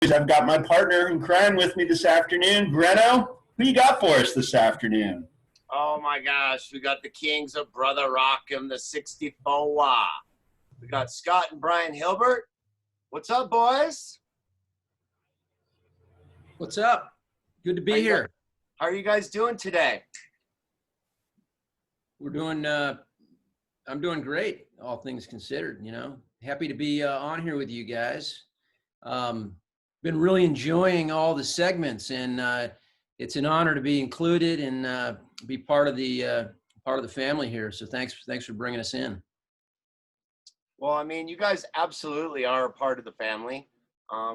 I've got my partner in crime with me this afternoon. Greno, who you got for us this afternoon? Oh my gosh, we got the Kings of Brother Rockham, the 64. We got Scott and Brian Hylbert. What's up, boys? What's up? Good to be here. How are you guys doing today? We're doing, I'm doing great, all things considered, you know. Happy to be on here with you guys. Been really enjoying all the segments, and it's an honor to be included and be part of the family here. So thanks for bringing us in. Well, I mean, you guys absolutely are a part of the family.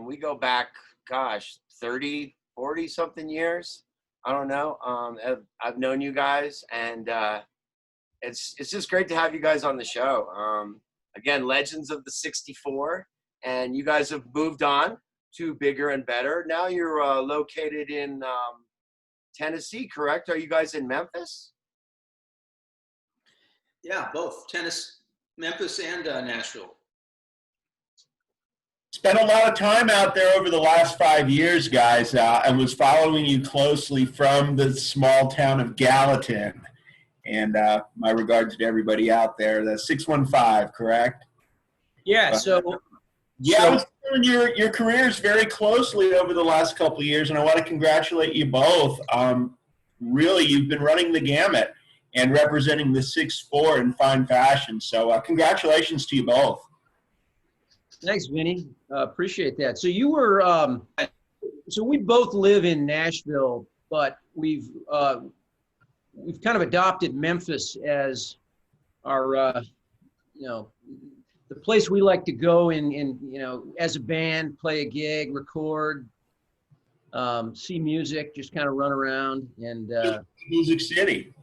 We go back, gosh, 30, 40 something years. I don't know. I've known you guys, and it's just great to have you guys on the show. Again, legends of the 64, and you guys have moved on to bigger and better. Now you're located in Tennessee, correct? Are you guys in Memphis? Yeah, both Memphis and Nashville. Spent a lot of time out there over the last 5 years, guys. I was following you closely from the small town of Gallatin. And my regards to everybody out there. The 615, correct? Yeah, so I was following your careers very closely over the last couple of years, and I want to congratulate you both. Really, you've been running the gamut and representing the 6'4" in fine fashion. So congratulations to you both. Thanks, Vinny. Appreciate that. So you were, so we both live in Nashville, but we've kind of adopted Memphis as our, you know, the place we like to go in, you know, as a band, play a gig, record, see music, just kind of run around. And Music City.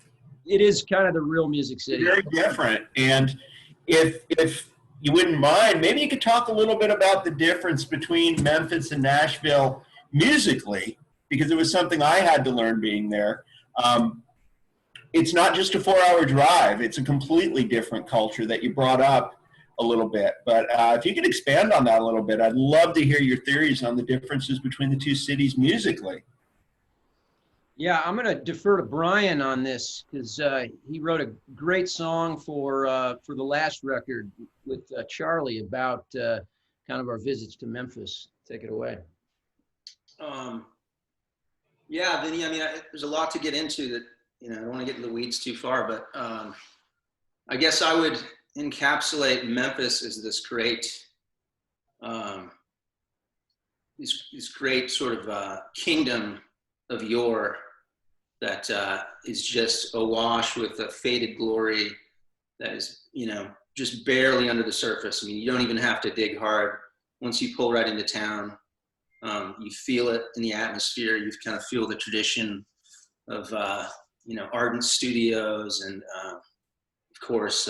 It is kind of the real Music City. Very different. And if you wouldn't mind, maybe you could talk a little bit about the difference between Memphis and Nashville musically, because it was something I had to learn being there. It's not just a 4-hour drive. It's a completely different culture that you brought up a little bit. But if you could expand on that a little bit, I'd love to hear your theories on the differences between the two cities musically. Yeah, I'm going to defer to Brian on this because he wrote a great song for the last record with Charlie about kind of our visits to Memphis. Take it away. Yeah, Vinny, I mean, there's a lot to get into that, you know, I don't want to get in the weeds too far, but I guess I would encapsulate Memphis as this great sort of kingdom of yore that is just awash with a faded glory that is, you know, just barely under the surface. I mean, you don't even have to dig hard. Once you pull right into town, you feel it in the atmosphere. You kind of feel the tradition of, you know, Ardent Studios and, of course,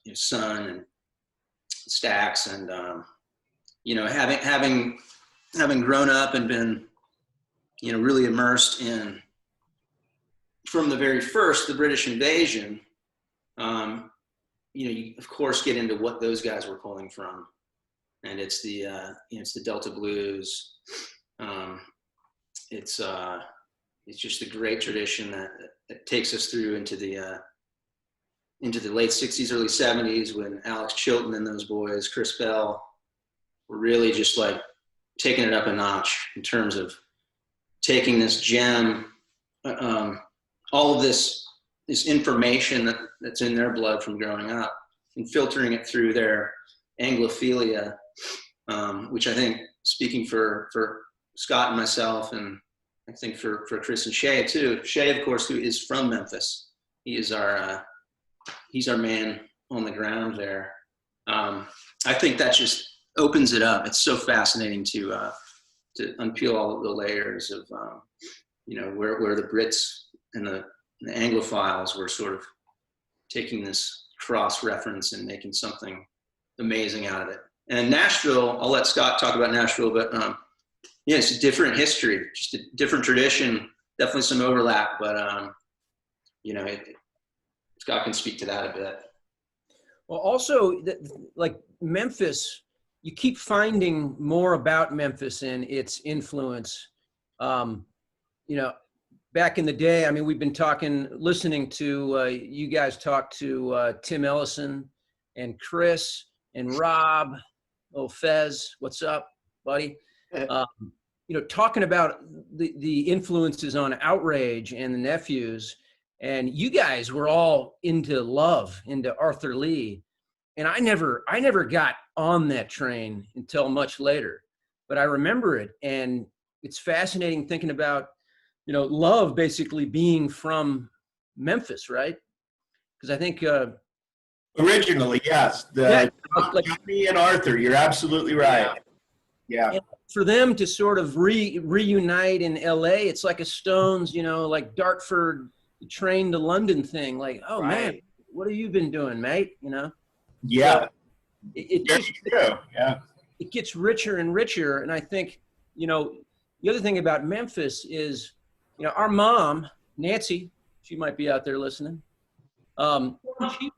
you know, Sun and Stax, and you know, having grown up and been, you know, really immersed in, from the very first, the British invasion. You know, you of course get into what those guys were pulling from, and it's the you know, it's the Delta blues. It's just a great tradition that takes us through into the late 60s, early 70s, when Alex Chilton and those boys, Chris Bell, were really just like taking it up a notch in terms of taking this gem, all of this information that's in their blood from growing up, and filtering it through their Anglophilia, which I think, speaking for Scott and myself, and I think for Chris and Shay too. Shay, of course, who is from Memphis. He is he's our man on the ground there. I think that just opens it up. It's so fascinating to unpeel all of the layers of, you know, where the Brits and the Anglophiles were sort of taking this cross-reference and making something amazing out of it. And Nashville, I'll let Scott talk about Nashville, but yeah, it's a different history, just a different tradition, definitely some overlap, but you know, Scott can speak to that a bit. Well, also, like Memphis, you keep finding more about Memphis and its influence. You know, back in the day, I mean, we've been listening to you guys talk to Tim Ellison and Chris and Rob. Oh, Fez, what's up, buddy? You know, talking about the influences on Outrage and the Nephews, and you guys were all into Love, into Arthur Lee, and I never got on that train until much later, but I remember it, and it's fascinating thinking about, you know, Love basically being from Memphis, right? Because I think Originally, yes. like Johnny and Arthur, you're absolutely right. Yeah. and for them to sort of reunite in LA, it's like a Stones, you know, like Dartford train to London thing. Like, oh man, Right. what have you been doing, mate? You know? Yeah. So it Very just true. Yeah. it gets richer and richer. And I think, you know, the other thing about Memphis is, you know, our mom, Nancy, she might be out there listening. She,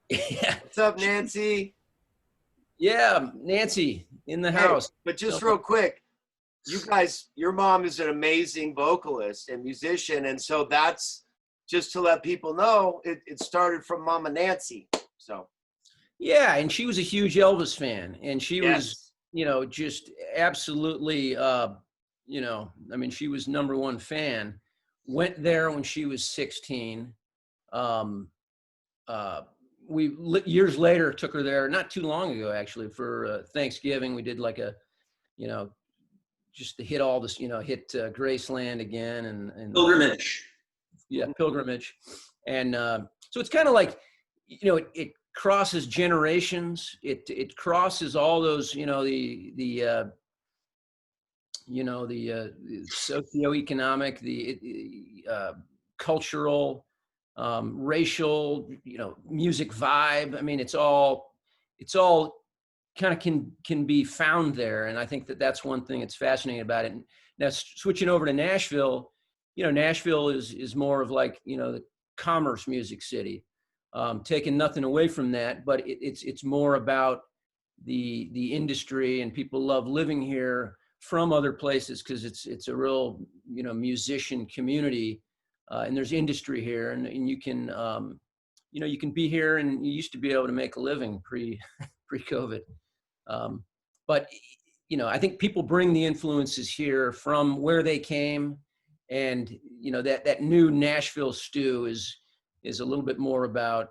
yeah, What's up, Nancy? yeah, Nancy in the Hey, house. but just real quick, you guys, your mom is an amazing vocalist and musician, and so that's just to let people know it started from Mama Nancy. So Yeah, and she was a huge Elvis fan, and she was, yes, you know, just absolutely, you know, I mean, she was #1 fan. Went there when she was 16. Um, Years later took her there, not too long ago actually, for Thanksgiving. We did like a, you know, just to hit all this, you know, hit Graceland again, and Pilgrimage. yeah, pilgrimage, and so it's kind of like, you know, it crosses generations. It crosses all those, you know, the socioeconomic, the cultural, racial, you know, music vibe. I mean, it's all kind of can be found there, and I think that's one thing that's fascinating about it. And now switching over to Nashville, you know, Nashville is more of like, you know, the commerce music city. Taking nothing away from that, but it's more about the industry, and people love living here from other places because it's a real, you know, musician community, and there's industry here, and you can you know, you can be here, and you used to be able to make a living pre-COVID, but you know, I think people bring the influences here from where they came, and you know, that new Nashville stew is a little bit more about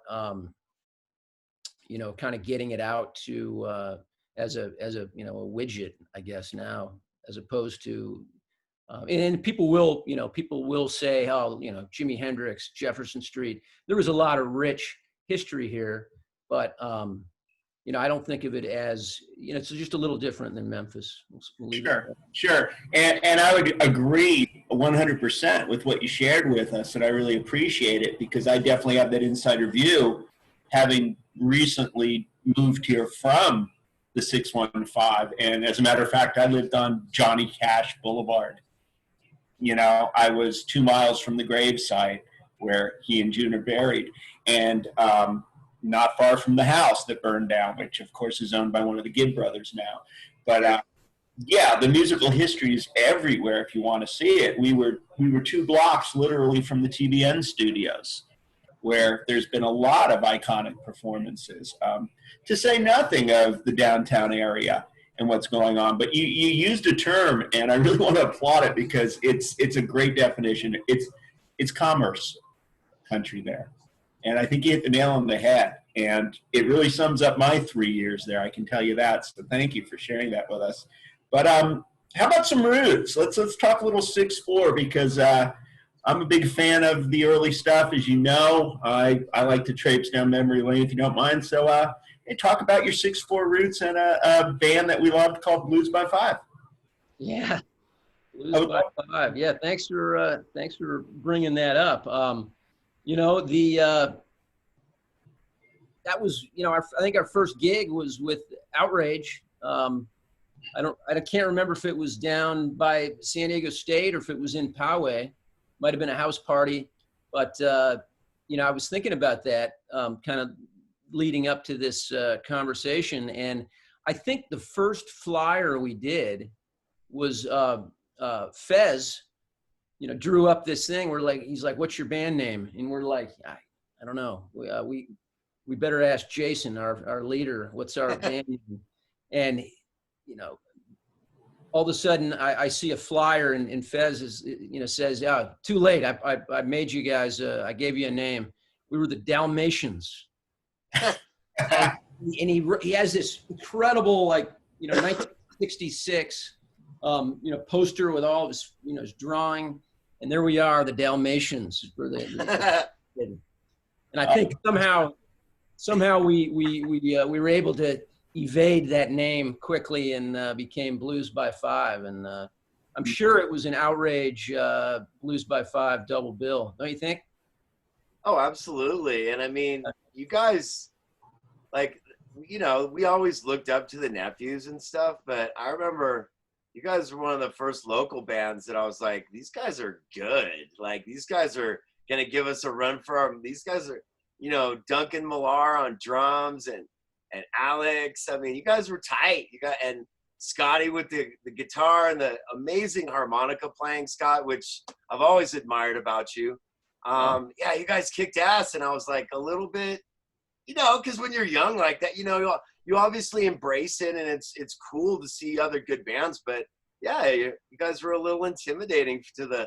you know, kind of getting it out to as a you know, a widget, I guess now, as opposed to and people will say, oh, you know, Jimi Hendrix, Jefferson Street. There was a lot of rich history here, but you know, I don't think of it as, you know, it's just a little different than Memphis. We'll leave it at that. Sure. And I would agree 100% with what you shared with us, and I really appreciate it because I definitely have that insider view, having recently moved here from the 615. And as a matter of fact, I lived on Johnny Cash Boulevard. You know, I was 2 miles from the gravesite where he and June are buried, and not far from the house that burned down, which of course is owned by one of the Gibb brothers now. But yeah, the musical history is everywhere if you want to see it. We were 2 blocks literally from the TBN studios, where there's been a lot of iconic performances, to say nothing of the downtown area and what's going on. But you used a term, and I really want to applaud it because it's a great definition. It's commerce country there. And I think you hit the nail on the head. And it really sums up my 3 years there, I can tell you that. So thank you for sharing that with us. But how about some roots? Let's talk a little 6/4 because I'm a big fan of the early stuff, as you know. I like to traipse down memory lane, if you don't mind. So hey, talk about your 6/4 roots and a band that we loved called Blues by Five. Yeah, Blues by Five. Yeah, thanks for bringing that up. You know, that was, you know, I think our first gig was with Outrage. I can't remember if it was down by San Diego State or if it was in Poway. Might have been a house party, but you know, I was thinking about that kind of leading up to this conversation, and I think the first flyer we did was Fez, drew up this thing. He's like, "What's your band name?" And we're like, I don't know. We better ask Jason, our leader, what's our band name? And all of a sudden I see a flyer and Fez is, says, "Yeah, too late. I made you guys. I gave you a name. We were the Dalmatians." and he has this incredible 1966 poster with all of his his drawing, and there we are, the Dalmatians for and I think somehow we were able to evade that name quickly and became Blues by Five, and I'm sure it was an outrage Blues by Five double bill, don't you think? Oh, absolutely. And I mean, you guys, we always looked up to the nephews and stuff, but I remember you guys were one of the first local bands that I was like, these guys are good. Like, these guys are going to give us a run for our, these guys are, Duncan Millar on drums and Alex. I mean, you guys were tight. And Scotty with the guitar and the amazing harmonica playing, Scott, which I've always admired about you. Yeah, you guys kicked ass, and I was like a little bit, because when you're young like that, you obviously embrace it, and it's cool to see other good bands. But yeah, you guys were a little intimidating to the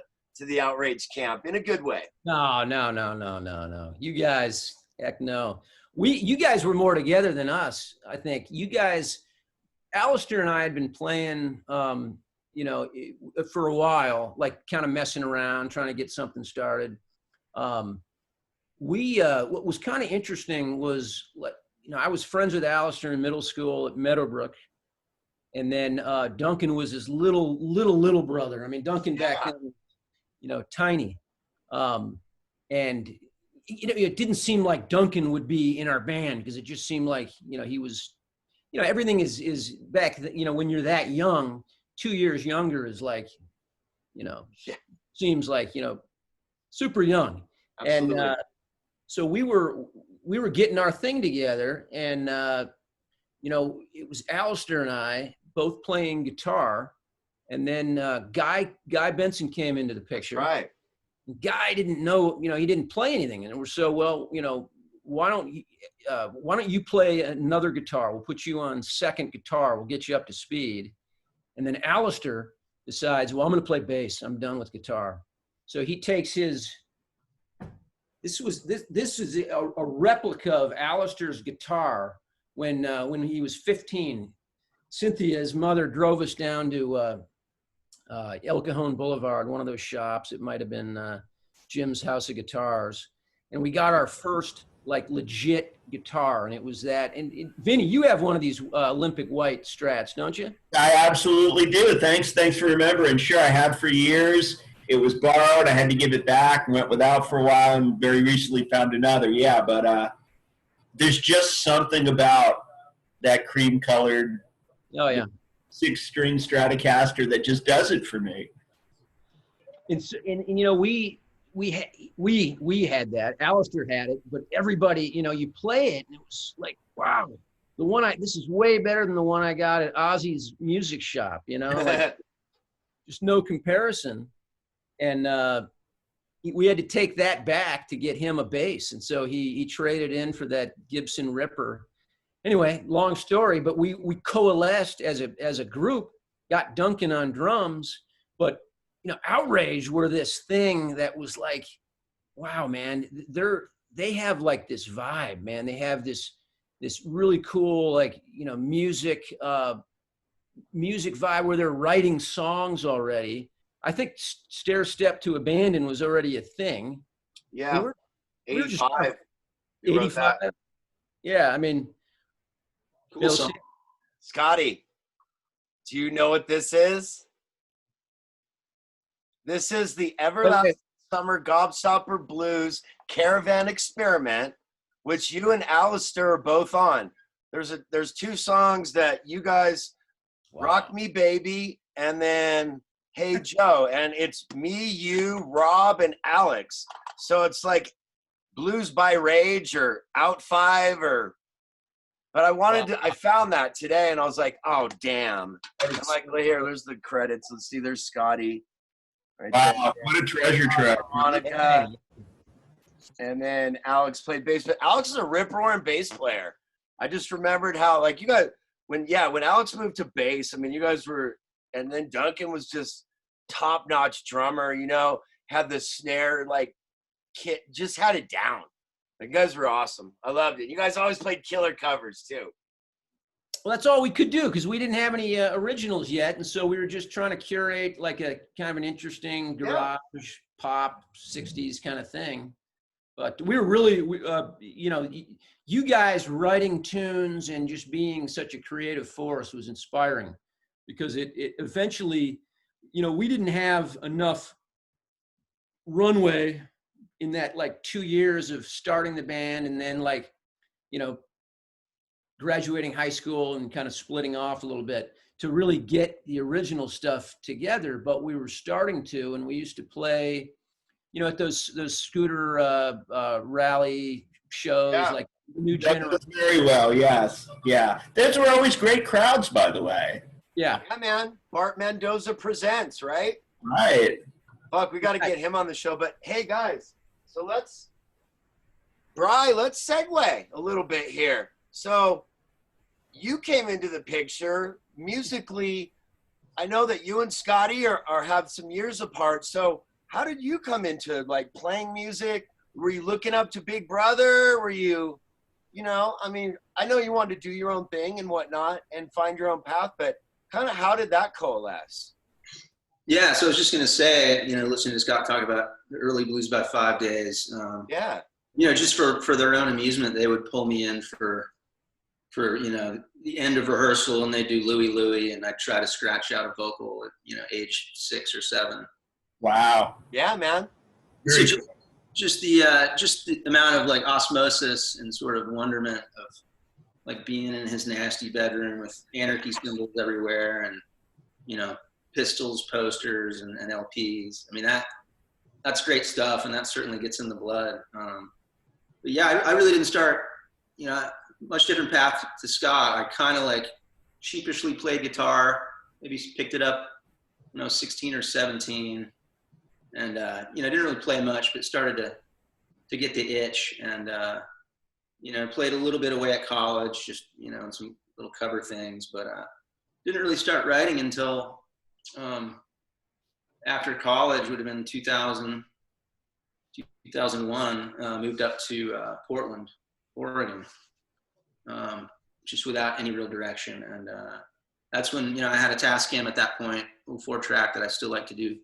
outrage camp in a good way. No. You guys, heck no. You guys were more together than us. I think you guys, Alistair and I had been playing, for a while, like kind of messing around, trying to get something started. What was kind of interesting was, I was friends with Alistair in middle school at Meadowbrook, and then Duncan was his little brother. I mean, Duncan back then, tiny, and it didn't seem like Duncan would be in our band because it just seemed like he was, everything is back. When you're that young, 2 years younger is like, seems like super young. Absolutely. And so we were getting our thing together, and it was Alistair and I both playing guitar, and then Guy Benson came into the picture. That's right. Guy didn't know, he didn't play anything, and we're so, well, why don't you play another guitar? We'll put you on second guitar. We'll get you up to speed. And then Alistair decides, well, I'm going to play bass. I'm done with guitar. So he takes his. This is a replica of Alistair's guitar when he was 15. Cynthia's mother drove us down to El Cajon Boulevard, one of those shops. It might have been Jim's House of Guitars, and we got our first legit guitar, and it was that. And Vinny, you have one of these Olympic white Strats, don't you? I absolutely do. Thanks for remembering. Sure, I have for years. It was borrowed. I had to give it back. Went without for a while, and very recently found another. Yeah, but there's just something about that cream-colored, 6-string Stratocaster that just does it for me. And we had that. Alistair had it, but everybody, you play it, and it was like, wow, this is way better than the one I got at Ozzy's music shop. Just no comparison. And we had to take that back to get him a bass. And so he traded in for that Gibson Ripper. Anyway, long story, but we coalesced as a group, got Duncan on drums, but Outrage were this thing that was like, wow, man, they have like this vibe, man. They have this really cool, music vibe where they're writing songs already. I think Stair Step to Abandon was already a thing. Yeah. 85. 85. Yeah, I mean, cool song. Scotty, do you know what this is? This is the Everlasting Summer Gobstopper Blues Caravan Experiment, which you and Alistair are both on. There's 2 songs that you guys, Rock Me Baby, and then Hey Joe, and it's me, you, Rob, and Alex. So it's like Blues by Rage or Out 5 or But I wanted to, I found that today and I was like, oh, damn. I'm like, here, there's the credits. Let's see, there's Scotty. Right Wow, there. what a treasure trove. Monica. And then Alex played bass. But Alex is a rip-roaring bass player. I just remembered how, like, you guys, when Alex moved to bass, I mean, you guys were, and then Duncan was just top-notch drummer, you know, had the snare, like, kit, just had it down. You guys were awesome. I loved it. You guys always played killer covers too. Well, that's all we could do because we didn't have any originals yet, and so we were just trying to curate like a kind of an interesting garage pop '60s kind of thing. But we were really, you know, you guys writing tunes and just being such a creative force was inspiring, because it eventually, you know, we didn't have enough runway in that like 2 years of starting the band and then, like, you know, graduating high school and kind of splitting off a little bit to really get the original stuff together. But we were starting to, and we used to play, you know, at those scooter rally shows, like New Generation. Very well, yes. Yeah. Those were always great crowds, by the way. Yeah. Yeah, man. Bart Mendoza presents, right? Right. Fuck, we got to get him on the show. But hey, guys, so let's segue a little bit here. So you came into the picture musically. I know that you and Scotty are have some years apart. So how did you come into, like, playing music? Were you looking up to Big Brother? Were you, you know, I mean, I know you wanted to do your own thing and whatnot and find your own path, but kind of how did that coalesce? Yeah, so I was just going to say, you know, listening to Scott talk about the early blues about 5 days. Yeah. You know, just for their own amusement, they would pull me in for you know, the end of rehearsal, and they do Louie Louie, and I try to scratch out a vocal at, you know, age 6 or 7. Wow. Yeah, man. So just the amount of, like, osmosis and sort of wonderment of, like, being in his nasty bedroom with Anarchy symbols everywhere, and, you know, Pistols posters and LPs. I mean, that's great stuff, and that certainly gets in the blood. But yeah, I really didn't start, you know, much different path to Scott. I kind of, like, sheepishly played guitar, maybe picked it up, you know, 16 or 17, and you know, didn't really play much, but started to get the itch, and you know, played a little bit away at college, just, you know, some little cover things, but didn't really start writing until after college. Would have been 2000, 2001. Moved up to Portland, Oregon, just without any real direction. And that's when, you know, I had a Tascam at that point, 4-track, that I still like to do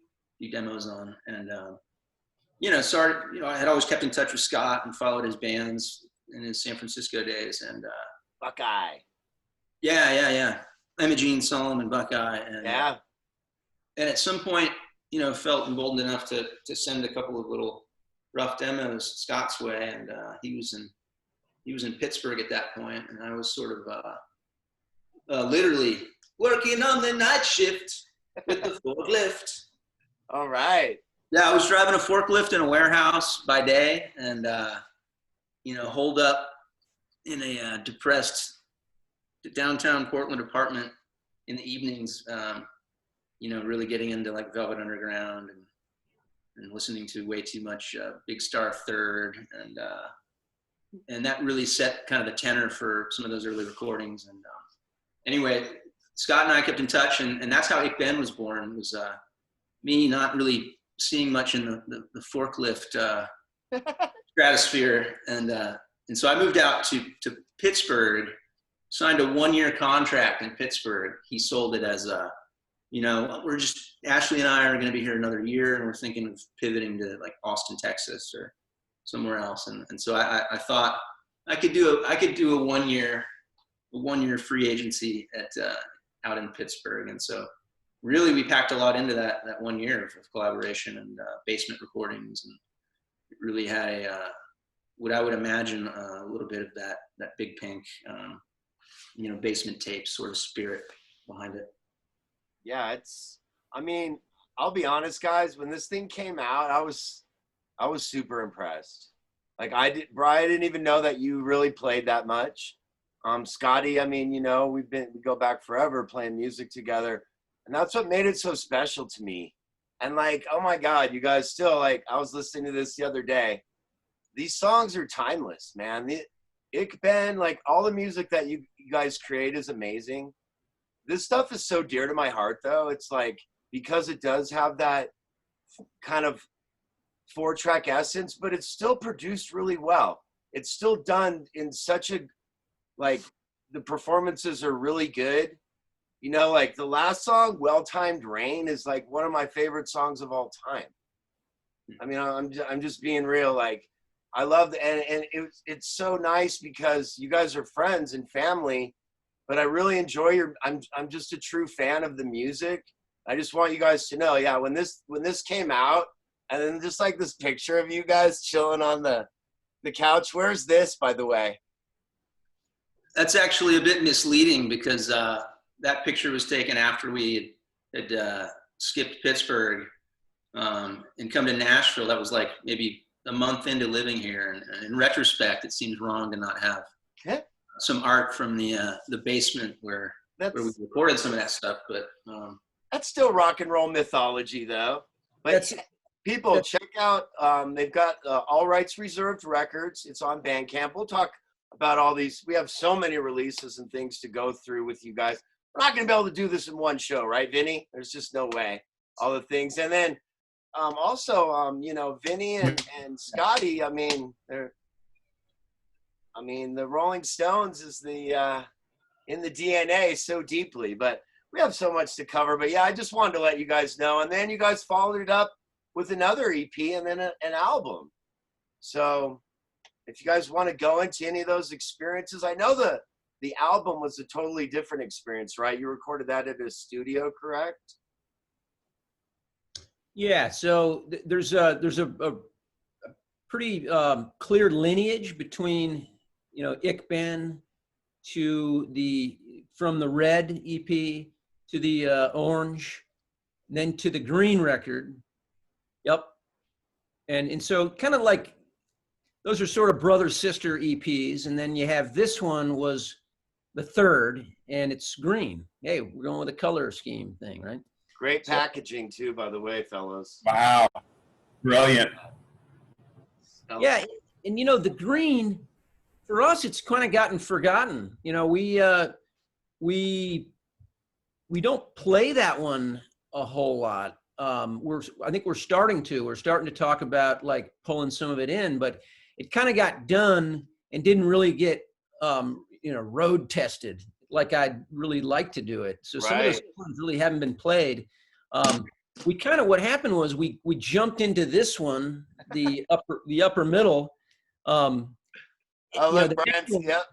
demos on. And, you know, started, you know, I had always kept in touch with Scott and followed his bands in his San Francisco days. And Buckeye. Yeah. Imogene, Solomon, Buckeye. And, Yeah. And at some point, you know, felt emboldened enough to send a couple of little rough demos Scott's way. And he was in Pittsburgh at that point, and I was sort of literally working on the night shift with the forklift. All right. Yeah, I was driving a forklift in a warehouse by day, and you know, holed up in a depressed downtown Portland apartment in the evenings. You know, really getting into, like, Velvet Underground and listening to way too much Big Star Third, and that really set kind of the tenor for some of those early recordings. And anyway, Scott and I kept in touch, and that's how Ik Ben was born. Was me not really seeing much in the forklift stratosphere, and so I moved out to Pittsburgh, signed a 1-year contract in Pittsburgh. He sold it as you know, Ashley and I are going to be here another year, and we're thinking of pivoting to, like, Austin, Texas, or somewhere else. And so I thought I could do a 1-year free agency out in Pittsburgh. And so really we packed a lot into that 1 year of collaboration and basement recordings, and it really had what I would imagine a little bit of that Big Pink, you know, basement tape sort of spirit behind it. Yeah, I mean, I'll be honest, guys, when this thing came out, I was super impressed. Like, I didn't even know that you really played that much. Scotty, I mean, you know, we go back forever playing music together, and that's what made it so special to me. And like, oh my God, you guys still like, I was listening to this the other day. These songs are timeless, man. Ik Ben, like all the music that you guys create is amazing. This stuff is so dear to my heart though. It's like, because it does have that kind of 4-track essence, but it's still produced really well. It's still done in such a, like, the performances are really good. You know, like the last song, Well Timed Rain, is like one of my favorite songs of all time. I mean, I'm just being real. Like, I love the, and it's so nice because you guys are friends and family, but I really enjoy I'm just a true fan of the music. I just want you guys to know, yeah, when this came out, and then just like this picture of you guys chilling on the couch. Where's this, by the way? That's actually a bit misleading because that picture was taken after we had skipped Pittsburgh and come to Nashville. That was like maybe a month into living here. And in retrospect, it seems wrong to not have some art from the basement where we recorded some of that stuff. But that's still rock and roll mythology, though. But people, check out, they've got All Rights Reserved Records. It's on Bandcamp. We'll talk about all these. We have so many releases and things to go through with you guys. We're not going to be able to do this in one show, right, Vinny? There's just no way. All the things. And then also, you know, Vinny and Scotty, I mean, the Rolling Stones is in the DNA so deeply. But we have so much to cover. But yeah, I just wanted to let you guys know. And then you guys followed it up with another EP and then an album. So if you guys want to go into any of those experiences, I know the album was a totally different experience, right? You recorded that at a studio, correct? Yeah. So there's a pretty clear lineage between, you know, Ik Ben from the Red EP to the Orange, then to the Green record. Yep. And so kind of like, those are sort of brother-sister EPs, and then you have this one was the third, and it's green. Hey, we're going with a color scheme thing, right? Great packaging too, by the way, fellas. Wow, brilliant. Yeah, and you know, the green, for us, it's kind of gotten forgotten. You know, we don't play that one a whole lot. I think we're starting to talk about like pulling some of it in, but it kind of got done and didn't really get, you know, road tested like I'd really like to do it. So some of those ones really haven't been played. What happened was we jumped into this one, the upper middle. Oh, look, Brian's, yep.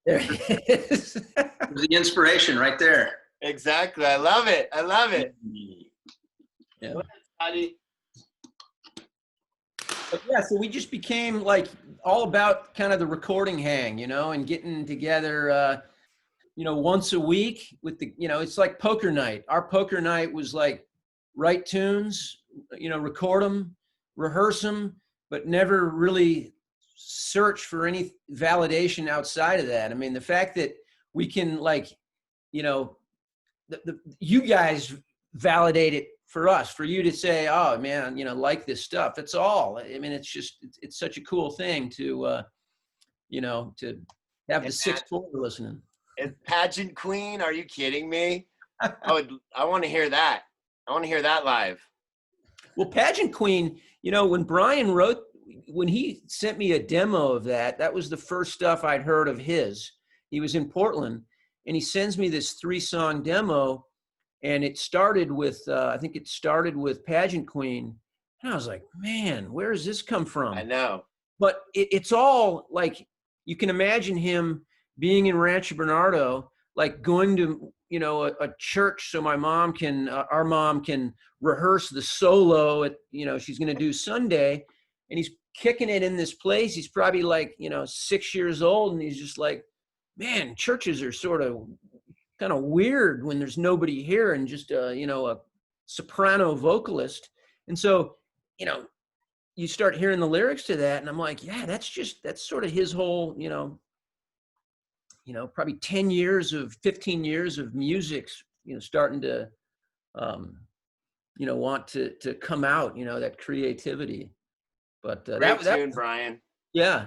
There it is. the inspiration right there. Exactly. I love it. Yeah. But yeah, so we just became like all about kind of the recording hang, you know, and getting together, you know, once a week with you know, it's like poker night. Our poker night was like write tunes, you know, record them, rehearse them, but never really search for any validation outside of that. I mean, the fact that we can like, you know, you guys validate it for us, for you to say, oh man, you know, like this stuff. That's all. I mean, it's such a cool thing to, you know, to have the 6-4 listening. And Pageant Queen, are you kidding me? I want to hear that. I want to hear that live. Well, Pageant Queen, you know, when he sent me a demo of that was the first stuff I'd heard of his. He was in Portland and he sends me this 3-song demo. And it started with, I think it started with Pageant Queen. And I was like, man, where does this come from? I know. But it's all like, you can imagine him being in Rancho Bernardo, like going to, you know, a church so our mom can rehearse the solo at, you know, she's going to do Sunday. And he's kicking it in this place. He's probably like, you know, 6 years old. And he's just like, man, churches are sort of kind of weird when there's nobody here and just you know, a soprano vocalist. And so, you know, you start hearing the lyrics to that and I'm like, yeah, that's sort of his whole, you know, you know, probably 10 years of 15 years of music, you know, starting to, you know, want to come out, you know, that creativity. But Great tune, Brian. yeah.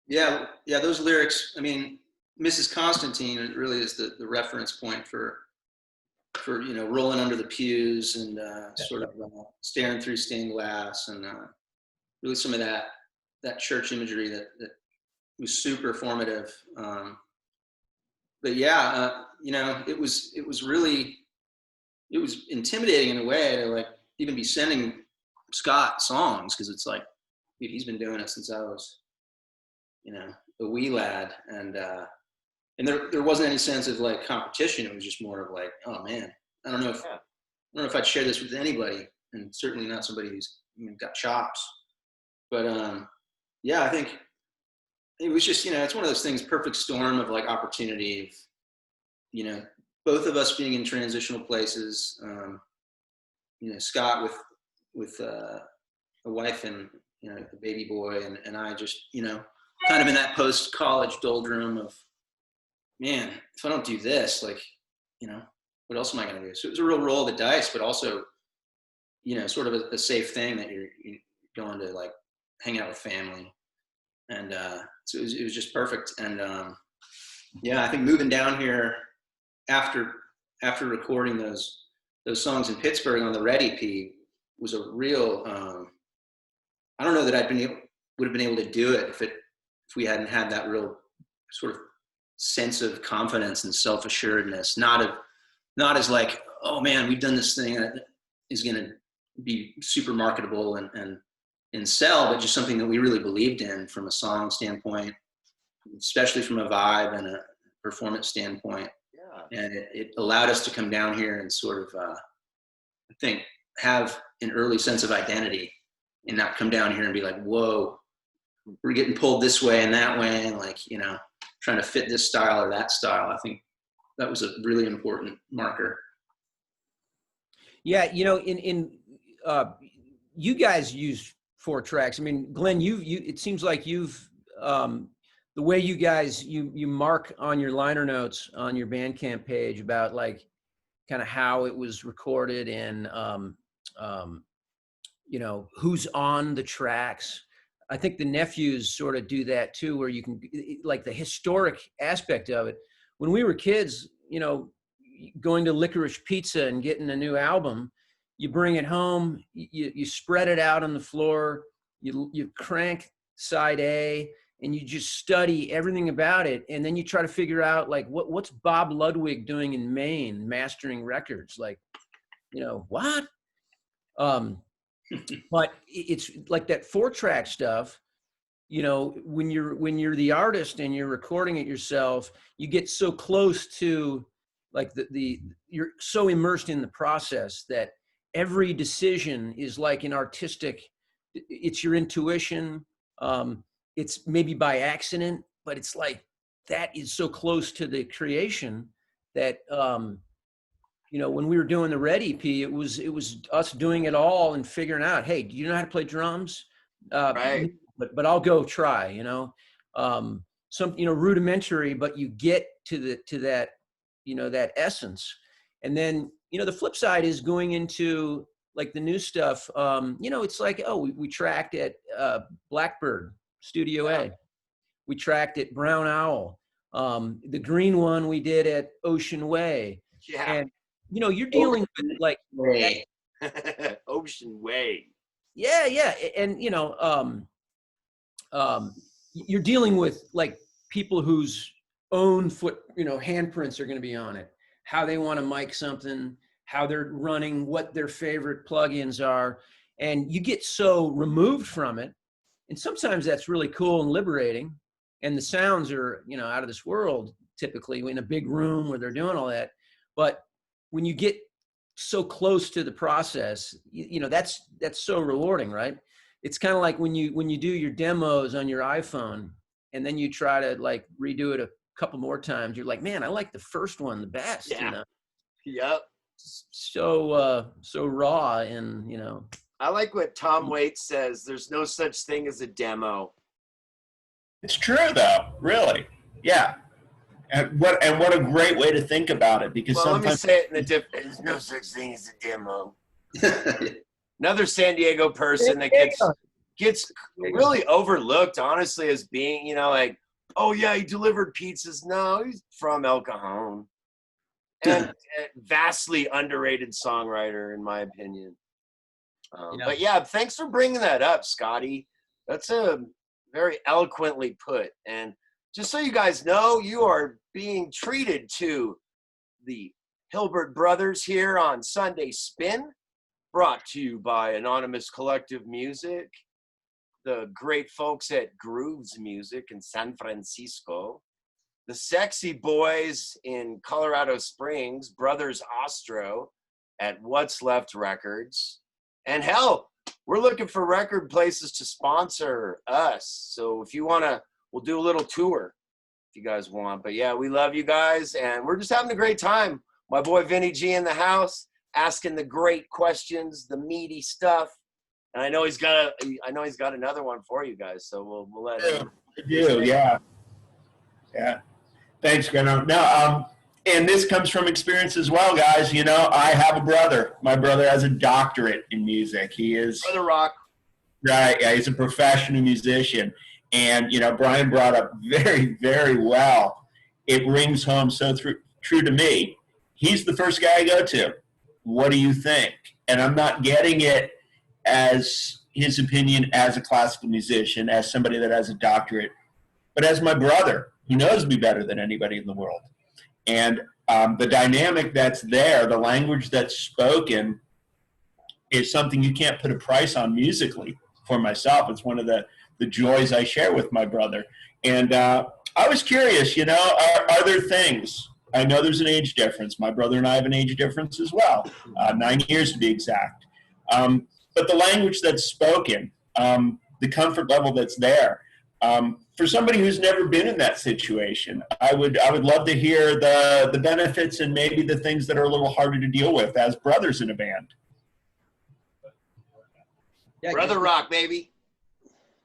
Yeah, those lyrics, I mean, Mrs. Constantine really is the reference point for you know, rolling under the pews and sort of staring through stained glass, and really some of that church imagery that was super formative. But yeah, you know, it was intimidating in a way to like even be sending Scott songs, because it's like, dude, he's been doing it since I was, you know, a wee lad, and there wasn't any sense of like competition. It was just more of like, oh man, I don't know if I'd share this with anybody, and certainly not somebody who's, you know, got chops. But yeah, I think it was just, you know, it's one of those things, perfect storm of like opportunity, you know, both of us being in transitional places. You know, Scott with a wife and, you know, a baby boy, and I just, you know, kind of in that post-college doldrum of, man, if I don't do this, like, you know, what else am I going to do? So it was a real roll of the dice, but also, you know, sort of a safe thing that you're going to like hang out with family. And so it was just perfect. And yeah, I think moving down here after recording those songs in Pittsburgh on the Red EP was a real, I don't know that would have been able to do it if we hadn't had that real sort of sense of confidence and self-assuredness, not as like, oh man, we've done this thing that is going to be super marketable and sell, but just something that we really believed in from a song standpoint, especially from a vibe and a performance standpoint. Yeah. And it allowed us to come down here and sort of, I think, have an early sense of identity, and not come down here and be like, whoa, we're getting pulled this way and that way, and like, you know, trying to fit this style or that style. I think that was a really important marker. Yeah, you know, in you guys use 4 tracks. I mean, Glenn, you it seems like you've the way you guys you mark on your liner notes on your Bandcamp page about like kind of how it was recorded and you know, who's on the tracks. I think the Nephews sort of do that too, where you can, like, the historic aspect of it. When we were kids, you know, going to Licorice Pizza and getting a new album, you bring it home, you spread it out on the floor, you crank side A, and you just study everything about it, and then you try to figure out like what's Bob Ludwig doing in Maine mastering records, like, you know, what? But it's like that 4-track stuff, you know, when you're the artist and you're recording it yourself, you get so close to like you're so immersed in the process that every decision is like an artistic, it's your intuition. It's maybe by accident, but it's like that is so close to the creation that, you know, when we were doing the Red EP, it was us doing it all and figuring out, hey, do you know how to play drums? Right. But I'll go try, you know, some, you know, rudimentary, but you get to that, you know, that essence. And then, you know, the flip side is going into like the new stuff. You know, it's like, oh, we tracked at Blackbird Studio A. We tracked at Brown Owl. The green one we did at Ocean Way. Yeah. And, you know, you're dealing with like Ocean Way. Yeah. And, you know, you're dealing with like people whose own handprints are going to be on it, how they want to mic something, how they're running, what their favorite plugins are. And you get so removed from it. And sometimes that's really cool and liberating. And the sounds are, you know, out of this world, typically in a big room where they're doing all that. But when you get so close to the process, you know, that's so rewarding, right? It's kind of like when you do your demos on your iPhone and then you try to like redo it a couple more times, you're like, man, I like the first one the best. Yeah. You know? Yep. So raw, and, you know. I like what Tom Waits says, there's no such thing as a demo. It's true though, really. Yeah. And what a great way to think about it, because Well, let me sometimes say it in a different. There's no such thing as a demo. Another San Diego person that gets really overlooked, honestly, as being, you know, like, oh yeah, he delivered pizzas. No, he's from El Cajon, and a vastly underrated songwriter, in my opinion. But yeah, thanks for bringing that up, Scotty. That's a very eloquently put. And just so you guys know, you are being treated to the Hylbert brothers here on Sunday Spin, brought to you by Anonymous Collective Music, the great folks at Grooves Music in San Francisco, the Sexy Boys in Colorado Springs, Brothers Ostro at What's Left Records, and hell, we're looking for record places to sponsor us. So if you want to, we'll do a little tour if you guys want. But yeah, we love you guys, and we're just having a great time. My boy Vinny G in the house, asking the great questions, the meaty stuff. And I know he's got another one for you guys. So we'll let him. I do, yeah. Thanks, Greno. No, and this comes from experience as well, guys. You know, I have a brother. My brother has a doctorate in music. He is Brother Rock. Right. Yeah, he's a professional musician. And, you know, Brian brought up very, very well. It rings home so true to me. He's the first guy I go to. What do you think? And I'm not getting it as his opinion as a classical musician, as somebody that has a doctorate, but as my brother, who knows me better than anybody in the world. And the dynamic that's there, the language that's spoken, is something you can't put a price on musically. For myself, it's one of the joys I share with my brother. And I was curious, you know, are there things? I know there's an age difference. My brother and I have an age difference as well, 9 years to be exact. But the language that's spoken, the comfort level that's there, for somebody who's never been in that situation, I would love to hear the benefits and maybe the things that are a little harder to deal with as brothers in a band. Yeah, Brother Rock, baby.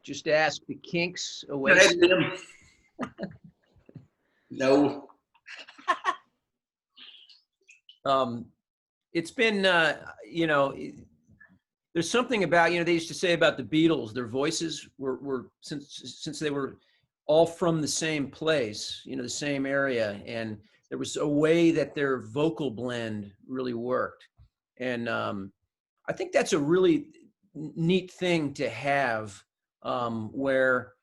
Just ask the Kinks away. No. It's been, you know, there's something about, you know, they used to say about the Beatles, their voices were since they were all from the same place, you know, the same area, and there was a way that their vocal blend really worked. And I think that's a really neat thing to have, where,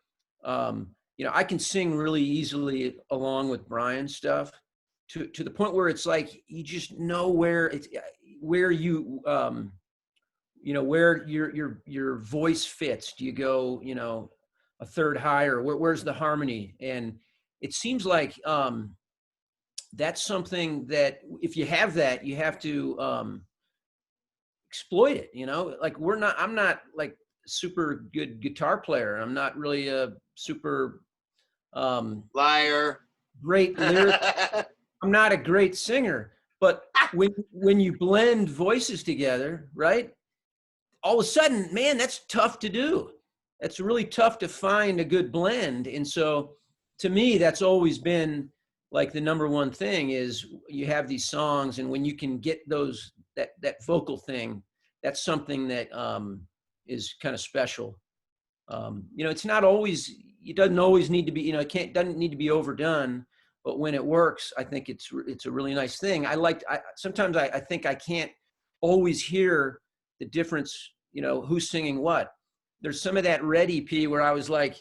you know, I can sing really easily along with Brian's stuff to the point where it's like, you just know where you, you know, where your voice fits. Do you go, you know, a third higher? Where's the harmony? And it seems like that's something that if you have that, you have to exploit it. You know, like I'm not like super good guitar player. I'm not really a super Liar. great lyric. I'm not a great singer, but when you blend voices together, right? All of a sudden, man, that's tough to do. That's really tough to find a good blend. And so to me, that's always been like the number one thing is you have these songs, and when you can get that vocal thing, that's something that is kind of special. You know, it's not always, it doesn't always need to be, you know, doesn't need to be overdone, but when it works, I think it's a really nice thing. Sometimes I think I can't always hear the difference, you know, who's singing what. There's some of that Red EP where I was like,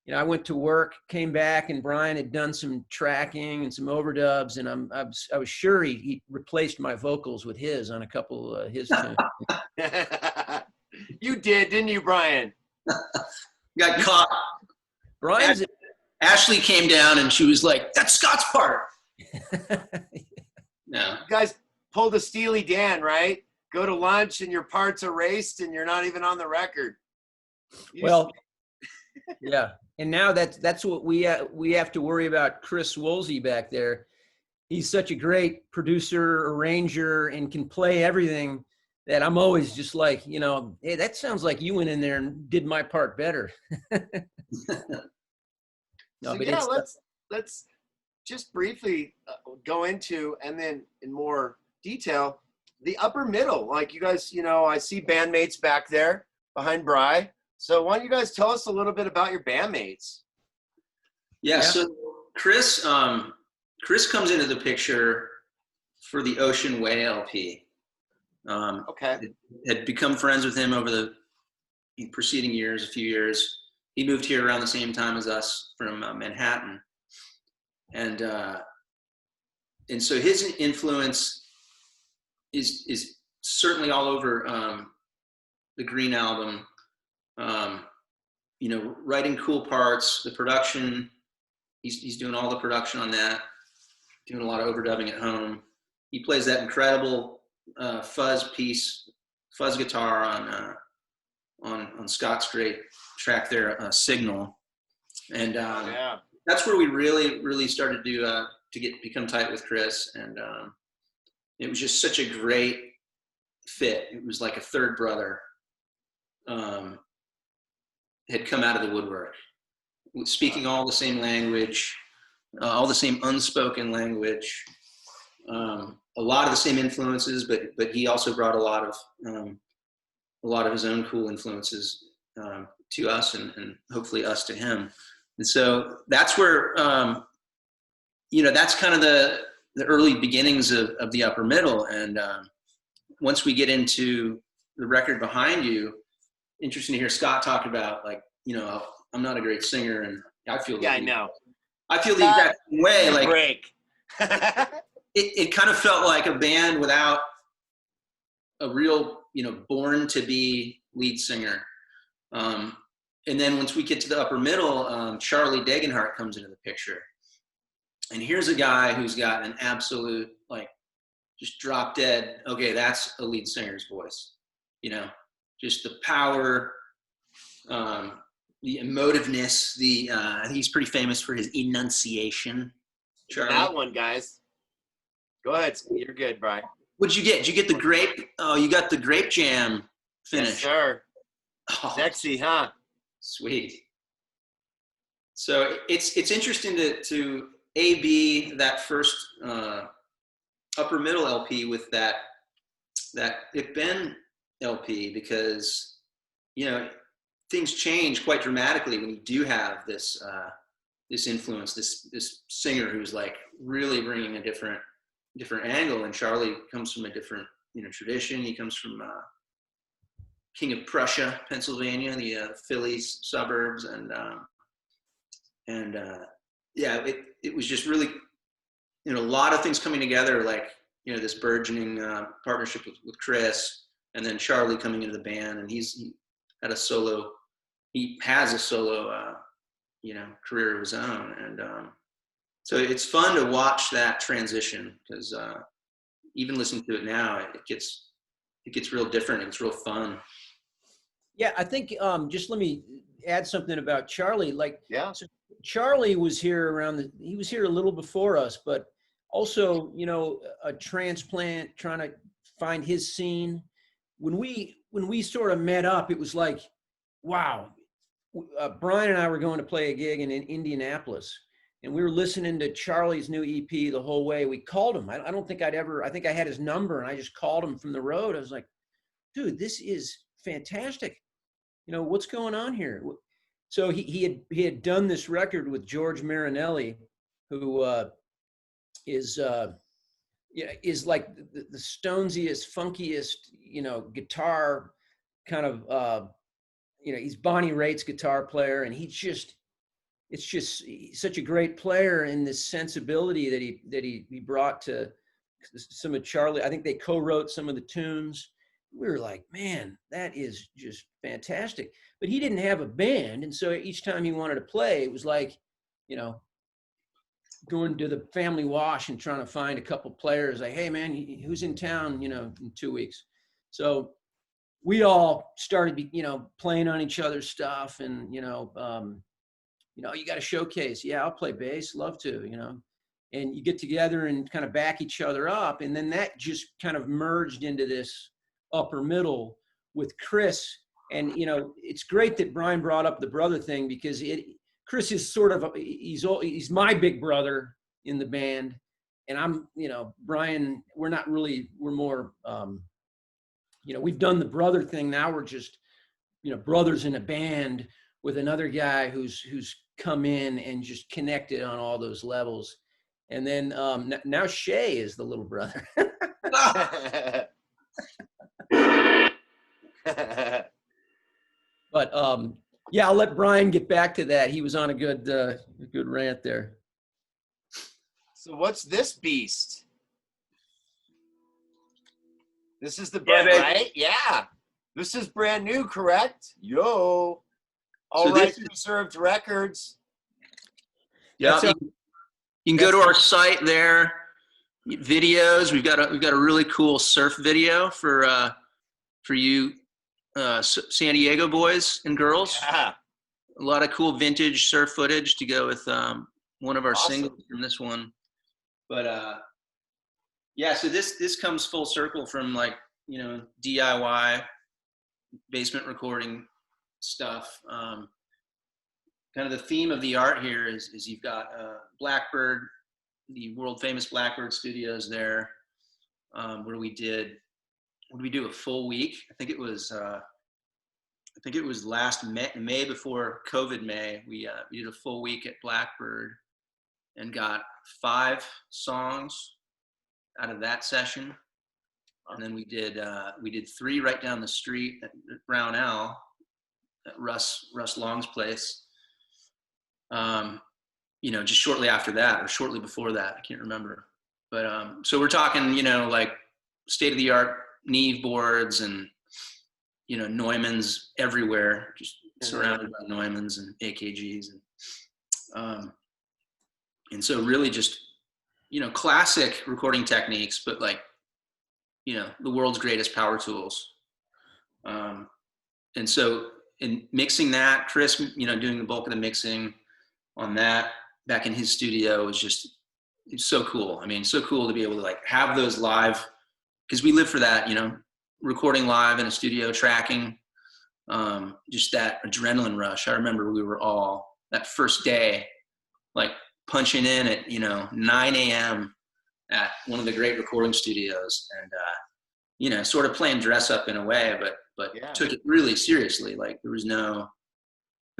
you know, I went to work, came back, and Brian had done some tracking and some overdubs, and I was sure he replaced my vocals with his on a couple of his tunes. You did, didn't you, Brian? Got caught. Brian's Ashley came down and she was like, "That's Scott's part." No. You guys pulled a Steely Dan, right? Go to lunch and your parts erased and you're not even on the record. Well, yeah. And now that's what we have to worry about. Chris Woolsey back there. He's such a great producer, arranger, and can play everything that I'm always just like, you know, hey, that sounds like you went in there and did my part better. No, so yeah, let's just briefly go into, and then in more detail, the upper middle. Like you guys, you know, I see bandmates back there behind Bri. So why don't you guys tell us a little bit about your bandmates? Yeah. So Chris comes into the picture for the Ocean Way LP. Okay. Had become friends with him over the preceding years, a few years. He moved here around the same time as us from Manhattan. And so his influence is certainly all over the Green album. You know, writing cool parts, the production. He's doing all the production on that. Doing a lot of overdubbing at home. He plays that incredible fuzz guitar on Scott's great track there, Signal. And that's where we really started to become tight with Chris, and it was just such a great fit. It was like a third brother had come out of the woodwork, speaking all the same language, all the same unspoken language, a lot of the same influences, but he also brought a lot of his own cool influences to us, and hopefully us to him. And so that's where, that's kind of the early beginnings of the upper middle. And once we get into the record Behind You, interesting to hear Scott talk about, like, I'm not a great singer, and I feel I know. I feel the exact same way. Like, break. it kind of felt like a band without a real, born to be lead singer. And then once we get to the upper middle, Charlie Degenhart comes into the picture. And here's a guy who's got an absolute, like, just drop dead, okay, that's a lead singer's voice. Just the power, the emotiveness, I think he's pretty famous for his enunciation. Charlie. That one, guys. Go ahead. You're good, Brian. What'd you get? Did you get the grape? Oh, you got the grape jam finish. Yes, sir. Oh, sexy, huh? Sweet. So it's interesting to A/B that first upper middle LP with that Big Ben LP, because things change quite dramatically when you do have this influence, this singer who's like really bringing a different angle. And Charlie comes from a different tradition. He comes from King of Prussia, Pennsylvania, the Phillies suburbs, and it was just really a lot of things coming together, like this burgeoning partnership with Chris, and then Charlie coming into the band, and he has a solo career of his own, and so it's fun to watch that transition, because even listening to it now, it gets real different. It's real fun. Yeah, I think just let me add something about Charlie. Like, yeah, so Charlie was here he was here a little before us, but also, a transplant, trying to find his scene. When we sort of met up, it was like, wow. Brian and I were going to play a gig in Indianapolis, and we were listening to Charlie's new EP the whole way. We called him. I don't think I think I had his number, and I just called him from the road. I was like, dude, this is fantastic. What's going on here? So he had done this record with George Marinelli, who is like the stonesiest, funkiest, guitar kind of, he's Bonnie Raitt's guitar player, and it's just such a great player in this sensibility that he brought to some of Charlie. I think they co-wrote some of the tunes. We were like, man, that is just fantastic. But he didn't have a band, and so each time he wanted to play, it was like, going to the family wash and trying to find a couple players. Like, hey man, who's in town? In 2 weeks. So we all started, playing on each other's stuff, and you got a showcase. Yeah, I'll play bass. Love to. And you get together and kind of back each other up, and then that just kind of merged into this upper middle with Chris. And it's great that Brian brought up the brother thing, because Chris is sort of he's my big brother, in the band. And I'm, Brian, we're more, we've done the brother thing. Now we're just, brothers in a band with another guy who's come in and just connected on all those levels. And then now Shay is the little brother. But yeah, I'll let Brian get back to that. He was on a good rant there. So what's this beast? This is the Yeah, brand, baby. right? Yeah. This is brand new, correct? Yo. All So right, this is- Preserved Records. Yeah, That's you can go to our site there. Videos. We've got a really cool surf video for you San Diego boys and girls. Yeah. A lot of cool vintage surf footage to go with one of our Awesome. singles from this one. But yeah, so this comes full circle from like, DIY basement recording stuff. Kind of the theme of the art here is you've got Blackbird, the world famous Blackbird Studios there, where we do a full week. I think it was last May before COVID May. We did a full week at Blackbird and got 5 songs out of that session. And then we did 3 right down the street at Brown Owl at Russ Long's place. Just shortly after that or shortly before that, I can't remember. But so we're talking, like state of the art Neve boards and Neumanns everywhere, just surrounded by Neumanns and AKGs and so really just classic recording techniques, but like the world's greatest power tools. And so in mixing that, Chris, doing the bulk of the mixing on that back in his studio was it's so cool. I mean, so cool to be able to like have those live, because we live for that, recording live in a studio, tracking, just that adrenaline rush. I remember we were all that first day, like punching in at 9 a.m. at one of the great recording studios, and sort of playing dress up in a way, but Yeah. took it really seriously. Like there was no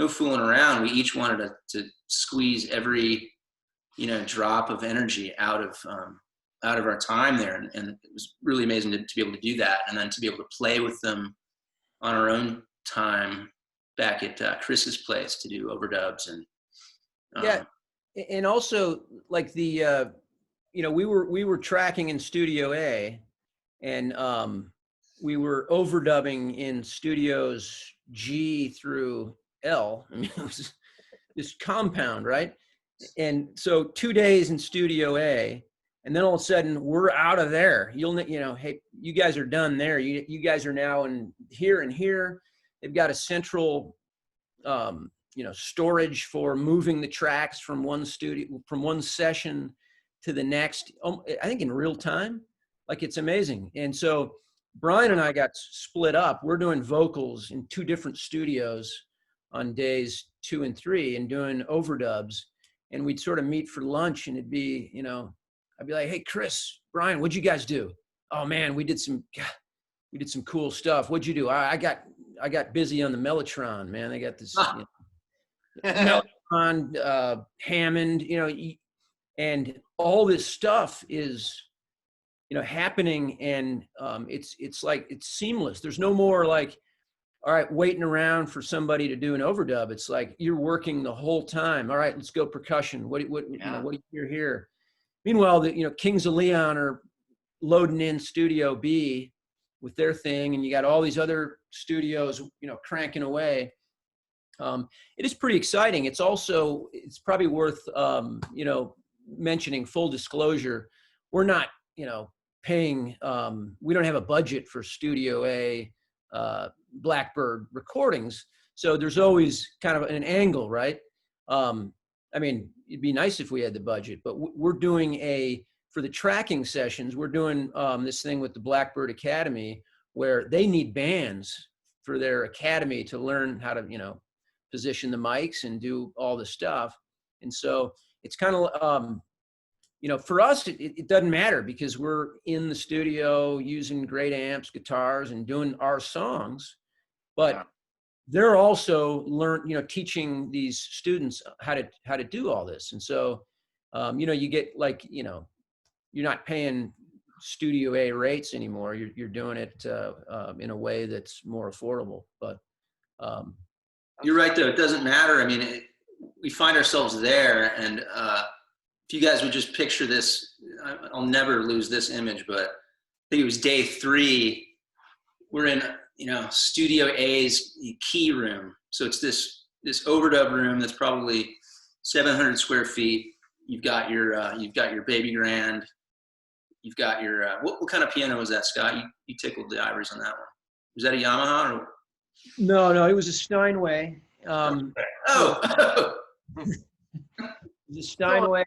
fooling around. We each wanted to squeeze every drop of energy out of our time there, and it was really amazing to be able to do that, and then to be able to play with them on our own time back at Chris's place to do overdubs and Yeah, and also like the we were tracking in Studio A, and we were overdubbing in studios G through L. I mean, it was this compound, right? And so 2 days in Studio A, and then all of a sudden we're out of there. Hey, you guys are done there. You guys are now in here and here. They've got a central, storage for moving the tracks from one session to the next. I think in real time. Like, it's amazing. And so Brian and I got split up. We're doing vocals in 2 different studios on days 2 and 3 and doing overdubs. And we'd sort of meet for lunch, and it'd be, I'd be like, hey, Chris, Brian, what'd you guys do? Oh man, we did some cool stuff. What'd you do? I got busy on the Mellotron, man. I got this Mellotron, Hammond, and all this stuff is, happening, and it's like it's seamless. There's no more like, all right, waiting around for somebody to do an overdub. It's like you're working the whole time. All right, let's go percussion. What do you hear here? Meanwhile, the Kings of Leon are loading in Studio B with their thing, and you got all these other studios, cranking away. It is pretty exciting. It's probably worth mentioning, full disclosure. We're not paying. We don't have a budget for Studio A Blackbird recordings, so there's always kind of an angle, right? I mean, it'd be nice if we had the budget, but we're doing for the tracking sessions, we're doing this thing with the Blackbird Academy, where they need bands for their academy to learn how to position the mics and do all the stuff. And so it's kind of for us, it doesn't matter because we're in the studio using great amps, guitars, and doing our songs. But they're also teaching these students how to do all this. And so, you get you're not paying Studio A rates anymore. You're doing it in a way that's more affordable. But you're right, though. It doesn't matter. I mean, we find ourselves there, and if you guys would just picture this, I'll never lose this image. But I think it was day 3. We're in Studio A's key room. So it's this overdub room that's probably 700 square feet. You've got your baby grand. You've got your what kind of piano was that, Scott? You tickled the ivories on that one. Was that a Yamaha? Or? No, it was a Steinway. Oh. The Steinway,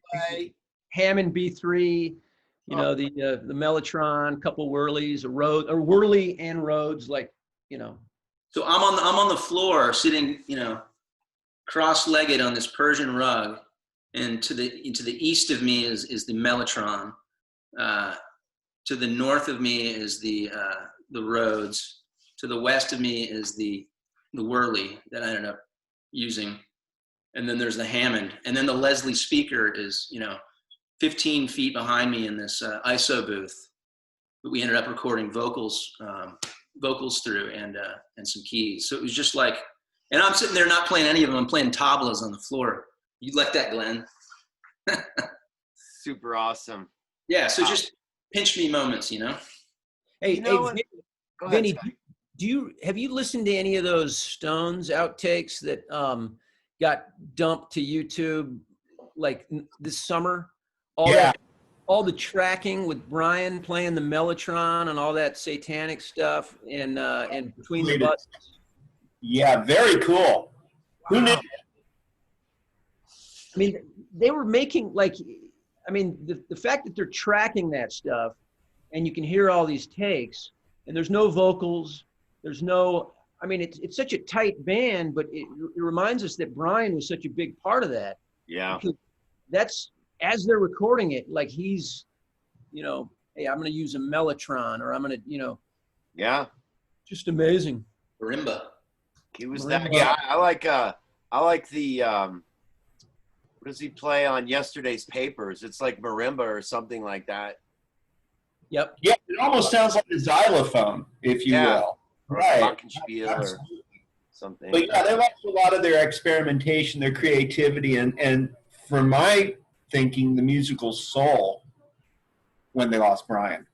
Hammond B3. The Mellotron, couple Whirlies, a Whirly and Rhodes, So I'm on the floor, sitting, cross-legged on this Persian rug, and to the east of me is the Mellotron. To the north of me is the Rhodes. To the west of me is the Whirly that I ended up using, and then there's the Hammond, and then the Leslie speaker is 15 feet behind me in this ISO booth that we ended up recording vocals through and some keys. So it was just like, and I'm sitting there not playing any of them. I'm playing tablas on the floor. You like that, Glenn? Super awesome. Yeah. So just pinch me moments, Hey, Vinny, have you listened to any of those Stones outtakes that got dumped to YouTube this summer? All the tracking with Brian playing the Mellotron and all that satanic stuff and between the buttons. Yeah, very cool. Wow. Who knew? I mean, they were making the fact that they're tracking that stuff and you can hear all these takes and there's no vocals, it's such a tight band, but it reminds us that Brian was such a big part of that. Yeah. Because that's, as they're recording it, he's, hey, I'm going to use a Mellotron or I'm going to, Yeah. Just amazing. Marimba. He was that guy. I like the, what does he play on Yesterday's Papers? It's like marimba or something like that. Yep. Yeah, it almost sounds like a xylophone, if you will. Right. Glockenspiel or something. But yeah, they lost a lot of their experimentation, their creativity, and for my thinking, the musical soul when they lost Brian.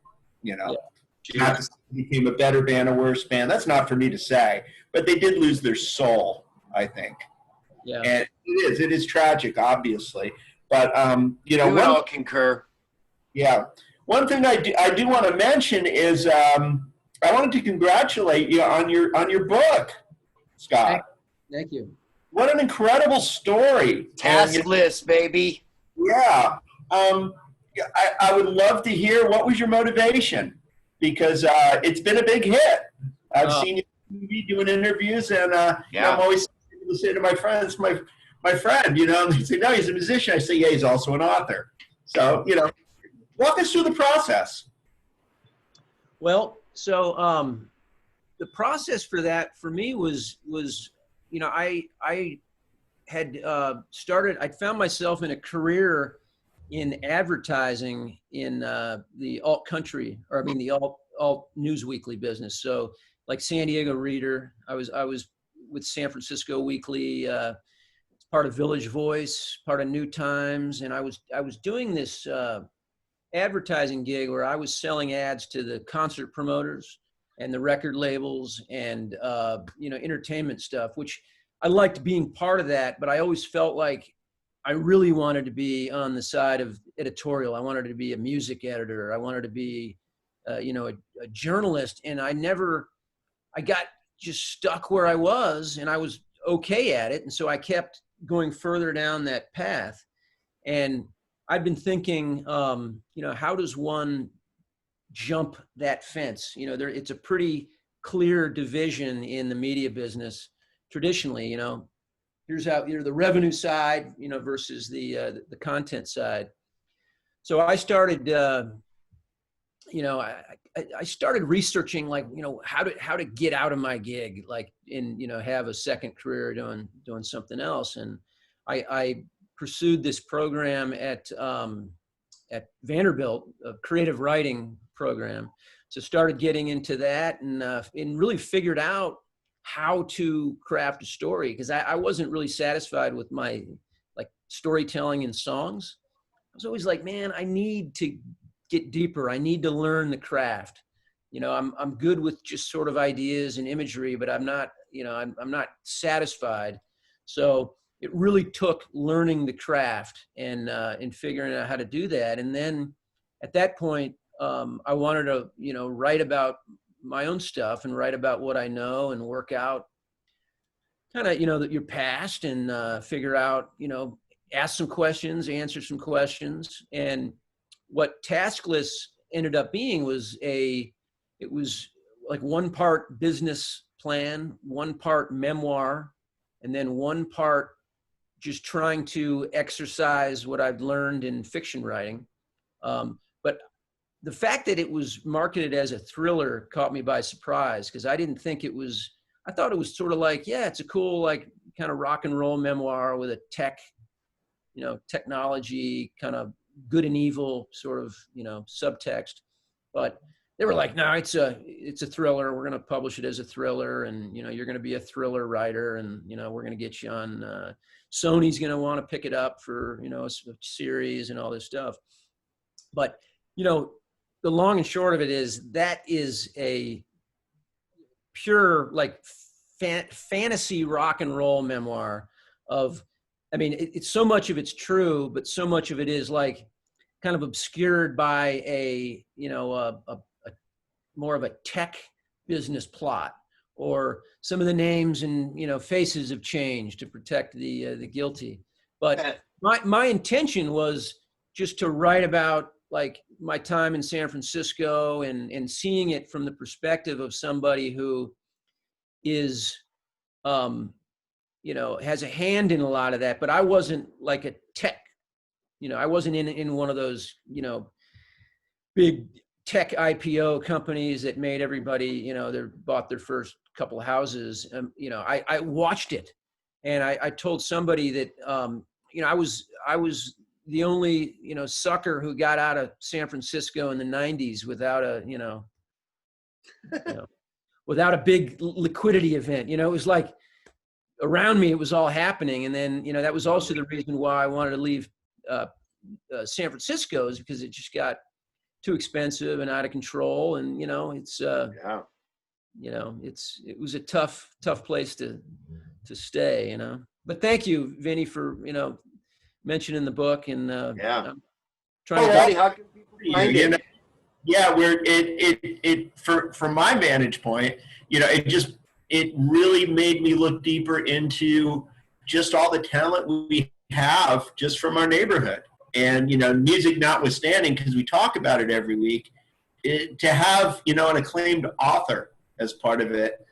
Not to say they became a better band, a worse band. That's not for me to say, but they did lose their soul, I think. Yeah. And it is tragic, obviously. But we all concur. Yeah. One thing I do want to mention is I wanted to congratulate you on your book, Scott. Thank you. What an incredible story. Task list, baby. Yeah. I would love to hear what was your motivation, because it's been a big hit. I've seen you on TV doing interviews, and I'm always able to say to my friends, my friend, and they say, no, he's a musician. I say, yeah, he's also an author. So, walk us through the process. Well, so the process for that for me was I had started. I found myself in a career in advertising in the alt country, the alt news weekly business. So like San Diego Reader, I was with San Francisco Weekly, part of Village Voice, part of New Times, and I was doing this advertising gig where I was selling ads to the concert promoters and the record labels and entertainment stuff, which I liked being part of that, but I always felt like I really wanted to be on the side of editorial. I wanted to be a music editor. I wanted to be a journalist, and I got just stuck where I was, and I was okay at it, and so I kept going further down that path. And I've been thinking, how does one jump that fence? It's a pretty clear division in the media business traditionally. Here's how the revenue side, versus the content side. So I started, you know, I started researching, like, you know, how to get out of my gig, like, and, you know, have a second career doing something else. And I pursued this program at Vanderbilt, a creative writing program. So started getting into that, and really figured out how to craft a story, because I wasn't really satisfied with my, like, storytelling in songs. I was always like, man, I need to get deeper. I need to learn the craft. You know, I'm good with just sort of ideas and imagery, but I'm not, you know, I'm not satisfied. So it really took learning the craft and figuring out how to do that. And then at that point, I wanted to, you know, write about my own stuff and write about what I know and work out kind of, you know, your past, and figure out, you know, ask some questions, answer some questions. And what Taskless ended up being was it was like one part business plan, one part memoir, and then one part just trying to exercise what I've learned in fiction writing. But the fact that it was marketed as a thriller caught me by surprise, because I didn't think it was, I thought it was sort of like, yeah, it's a cool, like, kind of rock and roll memoir with a technology, kind of good and evil sort of, you know, subtext. But they were like, no, it's a thriller. We're going to publish it as a thriller, and, you know, you're going to be a thriller writer, and, you know, we're going to get you on, Sony's going to want to pick it up for, you know, a series and all this stuff. But, you know, the long and short of it is that is a pure, like, fantasy rock and roll memoir of, I mean, it's so much of it's true, but so much of it is, like, kind of obscured by a, you know, a more of a tech business plot, or some of the names and, you know, faces have changed to protect the guilty. But my intention was just to write about, like, my time in San Francisco, and seeing it from the perspective of somebody who is, you know, has a hand in a lot of that. But I wasn't like a tech, you know, I wasn't in one of those, you know, big tech IPO companies that made everybody, you know, they bought their first couple of houses. You know, I watched it, and I told somebody that, you know, I was the only, you know, sucker who got out of San Francisco in the 90s without a, you know, without a big liquidity event. You know, it was like around me, it was all happening. And then, you know, that was also the reason why I wanted to leave San Francisco, is because it just got too expensive and out of control. And, you know, it's, you know, it was a tough place to stay, you know. But thank you, Vinny, for, you know, mentioning the book, and I'm trying to. How can people find it? Yeah, from my vantage point, you know, it really made me look deeper into just all the talent we have just from our neighborhood. And, you know, music notwithstanding, because we talk about it every week, to have, you know, an acclaimed author as part of it,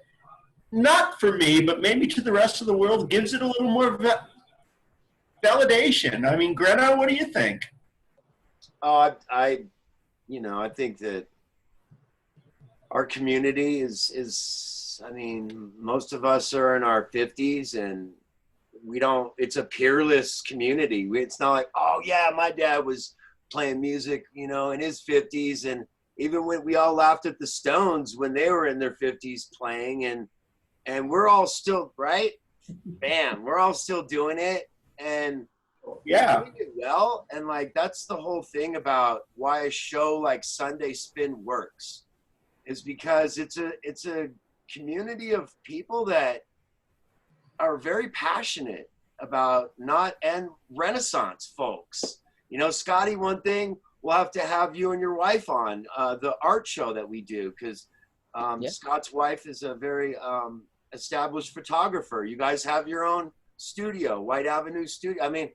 not for me, but maybe to the rest of the world, gives it a little more validation. I mean, Greta, what do you think? Oh, you know, I think that our community is, I mean, most of us are in our 50s, and it's a peerless community. It's not like, oh yeah, my dad was playing music, you know, in his 50s. And even when we all laughed at the Stones when they were in their 50s playing, and we're all still, right? Bam, we're all still doing it. And yeah, doing it well. And, like, that's the whole thing about why a show like Sunday Spin works, is because it's a community of people that are very passionate about and Renaissance folks. You know, Scotty, one thing, we'll have to have you and your wife on the art show that we do, because Scott's wife is a very established photographer. You guys have your own studio, White Avenue Studio. I mean,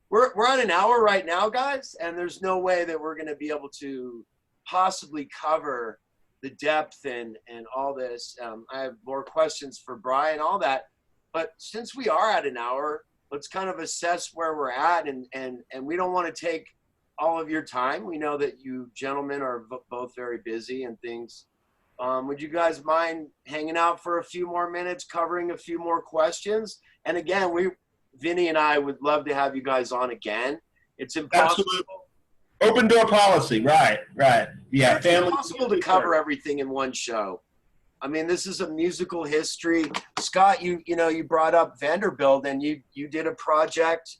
we're at an hour right now, guys, and there's no way that we're going to be able to possibly cover the depth and all this. I have more questions for Brian, all that. But since we are at an hour, let's kind of assess where we're at, and we don't want to take all of your time. We know that you gentlemen are both very busy and things. Would you guys mind hanging out for a few more minutes, covering a few more questions? And again, Vinny and I would love to have you guys on again. It's impossible. Absolutely. Open door policy, right. Yeah, It's impossible to cover everything in one show. I mean, this is a musical history. Scott, you brought up Vanderbilt, and you did a project,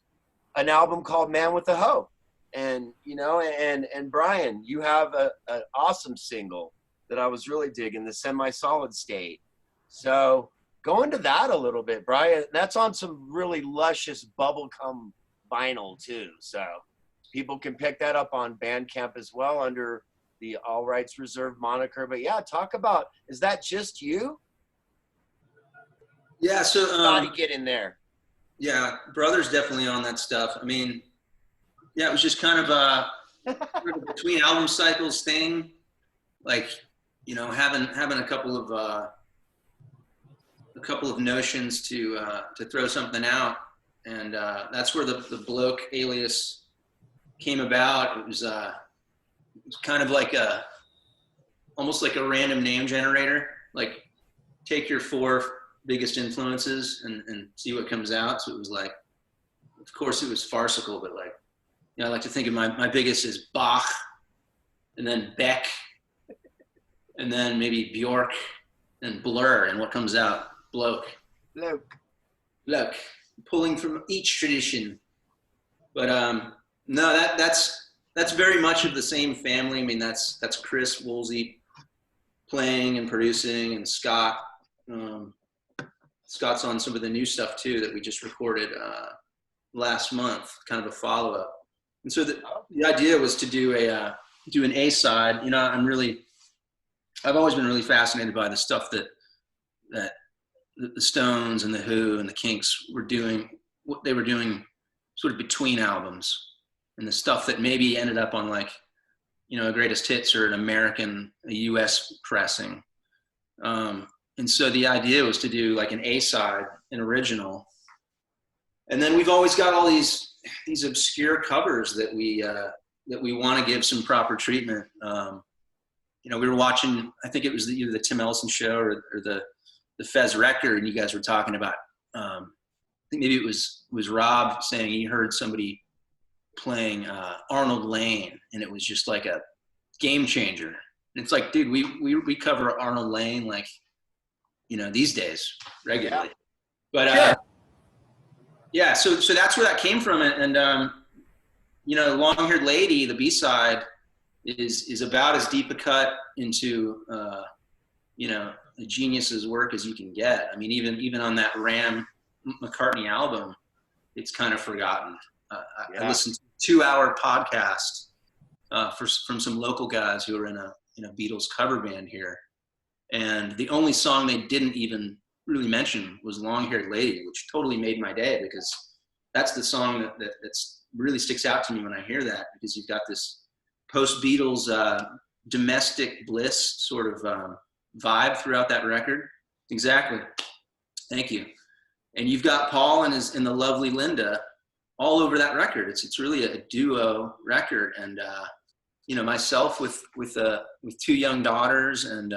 an album called Man with a Hoe. And, and Brian, you have an awesome single that I was really digging, the Semi-Solid State. So go into that a little bit, Brian. That's on some really luscious bubblegum vinyl too. So people can pick that up on Bandcamp as well under the All Rights Reserved moniker. But yeah, talk about, is that just you? Yeah, so Scotty, get in there. Yeah, brother's definitely on that stuff. I mean, yeah, it was just kind of a between album cycles thing, like, having a couple of notions to throw something out, and that's where the bloke alias came about. It was kind of like almost like a random name generator. Like, take your 4 biggest influences and see what comes out. So it was like, of course it was farcical, but like, I like to think of my biggest is Bach, and then Beck, and then maybe Bjork, and Blur, and what comes out, bloke, pulling from each tradition. But no, that's very much of the same family. I mean, that's Chris Woolsey playing and producing, and Scott. Scott's on some of the new stuff too that we just recorded last month, kind of a follow-up. And so the idea was to do an A-side. I've always been really fascinated by the stuff that the Stones and the Who and the Kinks were doing, what they were doing sort of between albums, and the stuff that maybe ended up on like, a greatest hits or a US pressing. And so the idea was to do like an A-side, an original. And then we've always got all these obscure covers that we want to give some proper treatment. We were watching, I think it was either the Tim Ellison show or the Fez record, and you guys were talking about, I think maybe it was Rob saying he heard somebody playing Arnold Lane, and it was just like a game changer. And it's like, dude, we cover Arnold Lane like, these days regularly. Yeah. But yeah, so that's where that came from. And Long-Haired Lady, the B-side, is about as deep a cut into a genius's work as you can get. I mean, even on that Ram McCartney album, it's kind of forgotten. I listened to a 2-hour podcast from some local guys who are in a Beatles cover band here, and the only song they didn't even really mention was Long-Haired Lady, which totally made my day, because that's the song that's really sticks out to me when I hear that, because you've got this post-Beatles domestic bliss sort of vibe throughout that record. Exactly. Thank you. And you've got Paul and the lovely Linda all over that record. It's really a duo record, and myself with 2 young daughters and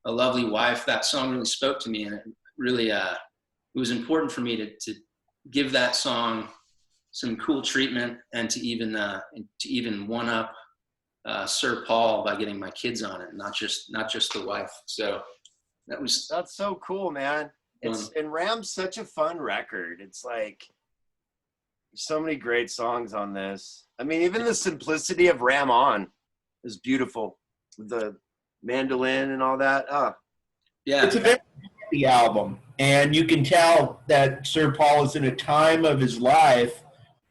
a lovely wife, that song really spoke to me, and it really it was important for me to give that song some cool treatment, and to even one up Sir Paul by getting my kids on it, not just the wife. So that's so cool, man. And Ram's such a fun record. It's like so many great songs on this. I mean, even the simplicity of Ram On is beautiful. The mandolin and all that. Yeah, it's a very happy album, and you can tell that Sir Paul is in a time of his life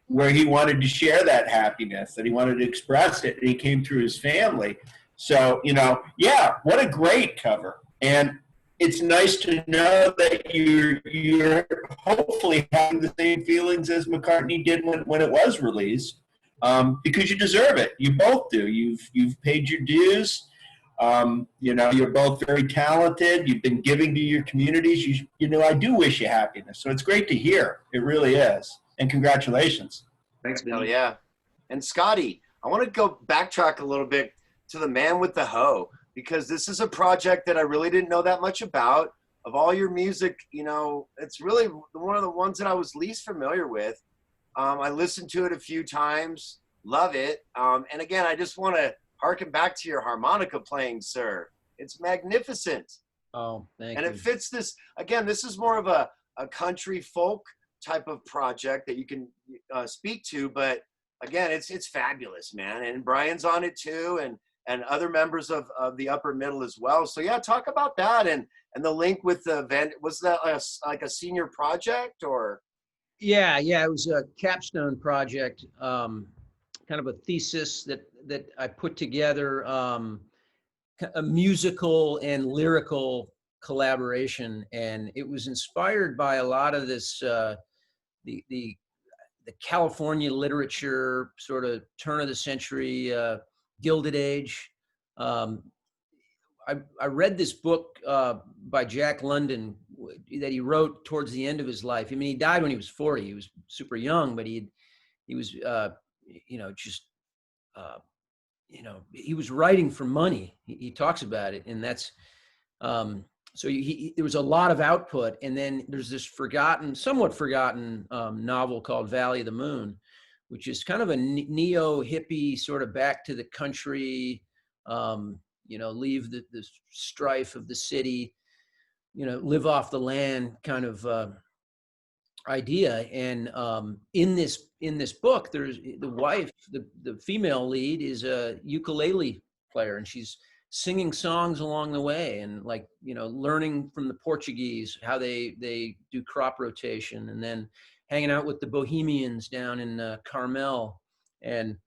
where he wanted to share that happiness, that he wanted to express it, and he came through his family. So, what a great cover. And it's nice to know that you're hopefully having the same feelings as McCartney did when it was released, because you deserve it. You both do. You've paid your dues. You're both very talented. You've been giving to your communities. I do wish you happiness. So it's great to hear. It really is. And congratulations. Thanks, man. Hell yeah. And Scotty, I want to go backtrack a little bit to the man with the hoe, because this is a project that I really didn't know that much about. Of all your music, you know, it's really one of the ones that I was least familiar with. I listened to it a few times, love it. And again, I just want to harken back to your harmonica playing, sir. It's magnificent. Oh, thank And you. it fits this, again, this is more of a country folk type of project that you can speak to, but again, it's fabulous, man. And Brian's on it too, and other members of the upper middle as well. So yeah, talk about that and the link with the event. Was that like a senior project or? Yeah, it was a capstone project, kind of a thesis that I put together, a musical and lyrical collaboration, and it was inspired by a lot of this the California literature, sort of turn of the century, Gilded Age. I read this book by Jack London that he wrote towards the end of his life. I mean, he died when he was 40. He was super young, but he was just he was writing for money. He talks about it, and that's so there was a lot of output. And then there's this somewhat forgotten novel called Valley of the Moon, which is kind of a neo hippie sort of back to the country. Leave the strife of the city, live off the land kind of idea. And in this book, there's the wife, the female lead is a ukulele player, and she's singing songs along the way, and learning from the Portuguese how they do crop rotation, and then hanging out with the Bohemians down in Carmel. And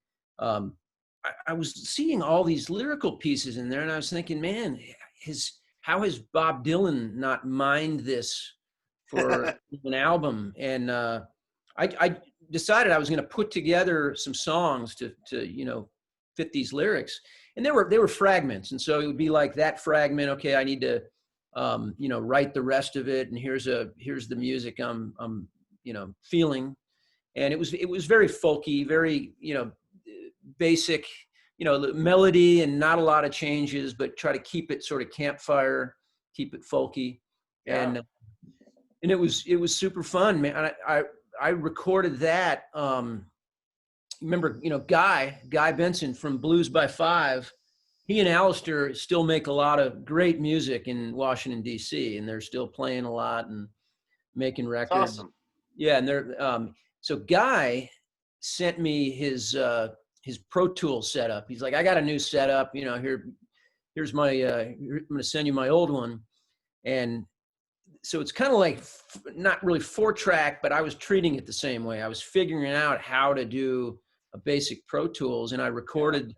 I was seeing all these lyrical pieces in there, and I was thinking, man, how has Bob Dylan not mined this for an album? And I decided I was going to put together some songs to fit these lyrics, and they were fragments, and so it would be like that fragment. Okay, I need to write the rest of it, and here's the music I'm feeling, and it was very folky, very basic, melody, and not a lot of changes, but try to keep it sort of campfire, keep it folky. Yeah. And it was super fun, man. I recorded that. Remember, Guy Benson from Blues by Five, he and Alistair still make a lot of great music in Washington, D.C., and they're still playing a lot and making records. Awesome. Yeah, and they're so Guy sent me his Pro Tools setup. He's like, I got a new setup, here's my I'm going to send you my old one. And so it's kind of like not really 4-track, but I was treating it the same way. I was figuring out how to do a basic Pro Tools, and I recorded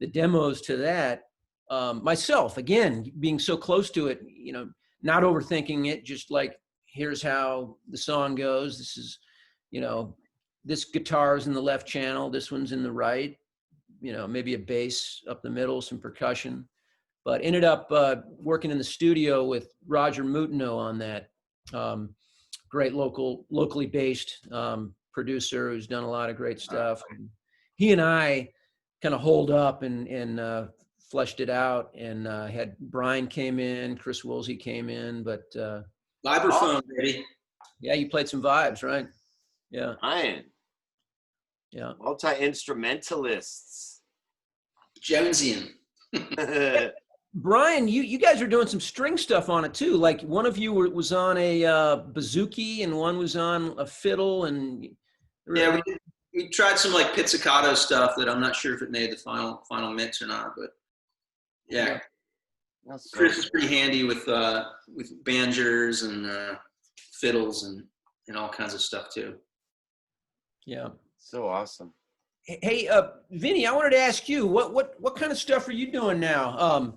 the demos to that myself, again, being so close to it, not overthinking it, just like, here's how the song goes. This is, this guitar's in the left channel, this one's in the right, maybe a bass up the middle, some percussion. But ended up working in the studio with Roger Mutino on that, great locally based producer who's done a lot of great stuff. And he and I kind of holed up and fleshed it out, and had Brian came in, Chris Woolsey came in, but vibraphone, baby. Yeah, you played some vibes, right? Yeah. Brian. Yeah. Multi-instrumentalists. Jonesian. Brian, you guys are doing some string stuff on it too. Like one of you was on a bouzouki, and one was on a fiddle, and yeah, we tried some like pizzicato stuff that I'm not sure if it made the final mix or not, but yeah. Chris is pretty handy with banjos and fiddles and all kinds of stuff too. Yeah. So awesome. Hey, Vinny, I wanted to ask you, what kind of stuff are you doing now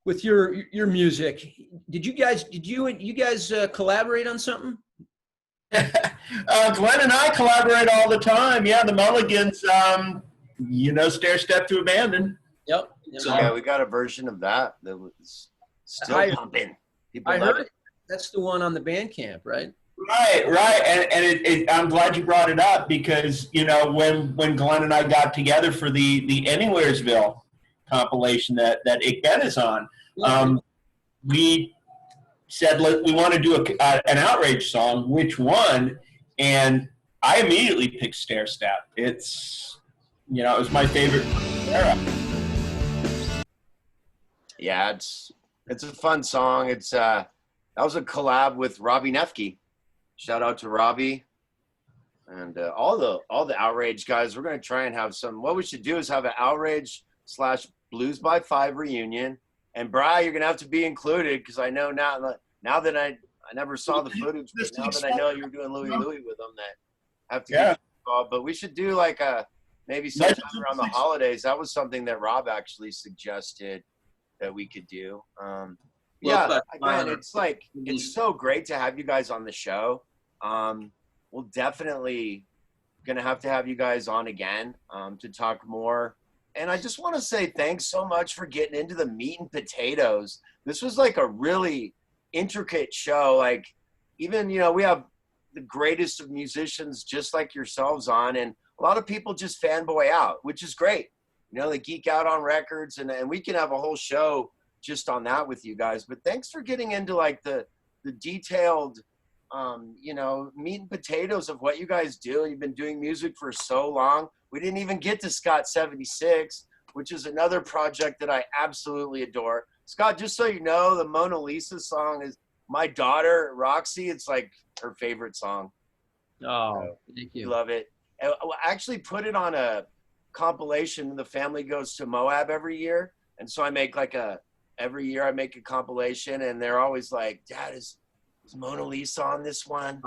with your music? Did you guys collaborate on something? Glenn and I collaborate all the time. Yeah, the Mulligans, Stair Step to Abandon. Yep. So yeah, we got a version of that was still pumping. I heard that's the one on the Bandcamp, right? Right, and I'm glad you brought it up because when Glenn and I got together for the Anywheresville compilation that Ickben is on, we said we want to do an outrage song. Which one? And I immediately picked Stair Step. It's it was my favorite era. Yeah, it's a fun song. It's that was a collab with Robbie Nefke. Shout out to Robbie and all the Outrage guys. We're gonna try and have some. What we should do is have an Outrage / Blues by Five reunion. And Bri, you're gonna have to be included because I know now that I never saw the footage, but now that I know you're doing Louie with them, that have to get involved. But we should do like maybe sometime around the holidays. That was something that Rob actually suggested that we could do. Again, it's so great to have you guys on the show. We'll definitely gonna have to have you guys on again to talk more. And I just want to say thanks so much for getting into the meat and potatoes. This was like a really intricate show. Like even we have the greatest of musicians just like yourselves on, and a lot of people just fanboy out, which is great. They geek out on records, and we can have a whole show just on that with you guys. But thanks for getting into like the detailed meat and potatoes of what you guys do. You've been doing music for so long. We didn't even get to Scott 76, which is another project that I absolutely adore. Scott, just so you know, the Mona Lisa song is my daughter Roxy. It's like her favorite song. Oh, thank you. Love it. I actually put it on a compilation. The family goes to Moab every year, and so I make every year I make a compilation, and they're always like, "Dad, is Mona Lisa on this one?"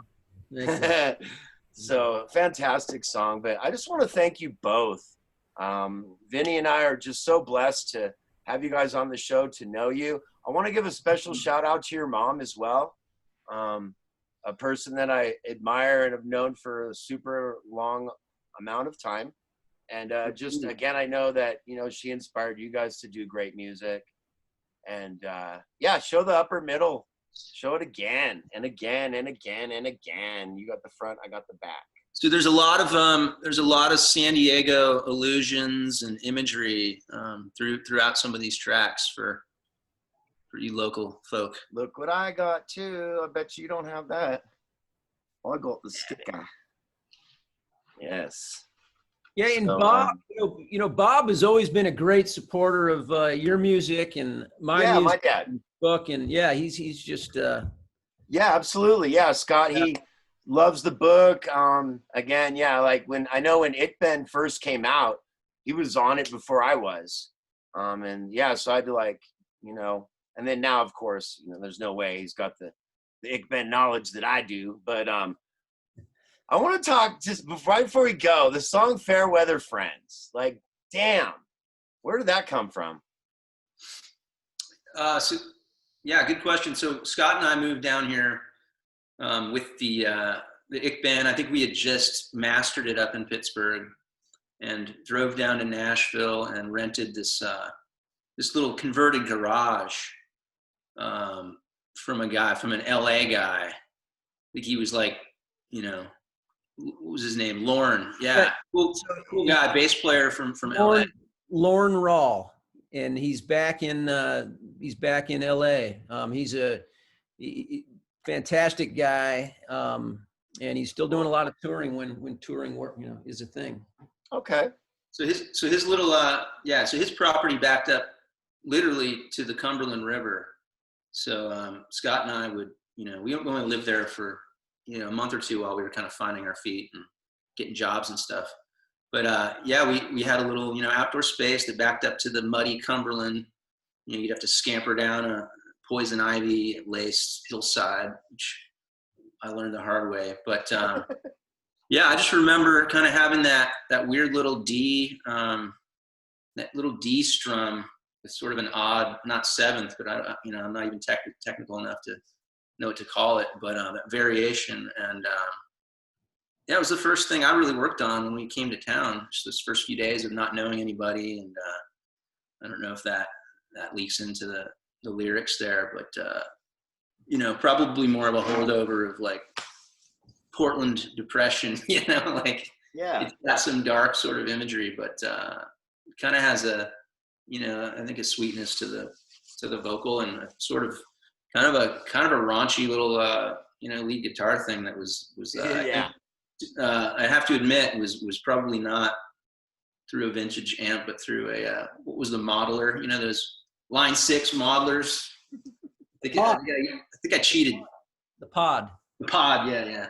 So fantastic song. But I just want to thank you both. Vinny and I are just so blessed to have you guys on the show, to know you. I want to give a special shout out to your mom as well. A person that I admire and have known for a super long amount of time. And just again, I know that, she inspired you guys to do great music. And show the upper middle. Show it again and again and again and again. You got the front, I got the back. So there's a lot of San Diego allusions and imagery throughout some of these tracks for you local folk. Look what I got too. I bet you don't have that. I got the sticker. Yes. Yeah, and so, Bob, Bob has always been a great supporter of your music and my music. My dad. Book, and he's just yeah, absolutely. Yeah, Scott, he loves the book. Again, like when Ickben first came out, he was on it before I was. And so I had to and then now of course, there's no way he's got the Ickben knowledge that I do. But I want to talk just right before we go, the song Fair Weather Friends. Like, damn, where did that come from? Yeah, good question. So Scott and I moved down here with the Ickben. I think we had just mastered it up in Pittsburgh, and drove down to Nashville and rented this little converted garage from an LA guy. I think he was like, what was his name? Lorne. Yeah, cool guy, bass player from LA. Lorne Rawl. And he's back in LA. He's a fantastic guy, and he's still doing a lot of touring when touring work is a thing. Okay. So his little so his property backed up literally to the Cumberland River. So Scott and I would we only lived there for a month or two while we were kind of finding our feet and getting jobs and stuff. But we had a little outdoor space that backed up to the muddy Cumberland. You'd have to scamper down a poison ivy laced hillside, which I learned the hard way. But I just remember kind of having that weird little D strum. It's sort of an odd, not seventh, but I'm not even technical enough to know what to call it. But that variation, and it was the first thing I really worked on when we came to town. Just those first few days of not knowing anybody, and I don't know if that leaks into the lyrics there, but probably more of a holdover of like Portland Depression, like Yeah. it's got some dark sort of imagery, but kind of has a, I think a sweetness to the vocal, and a sort of kind of a raunchy little, lead guitar thing that was Yeah. I have to admit was probably not through a vintage amp, but through a what was the modeler? Those Line 6 modelers. I think I cheated. The pod. The pod, yeah.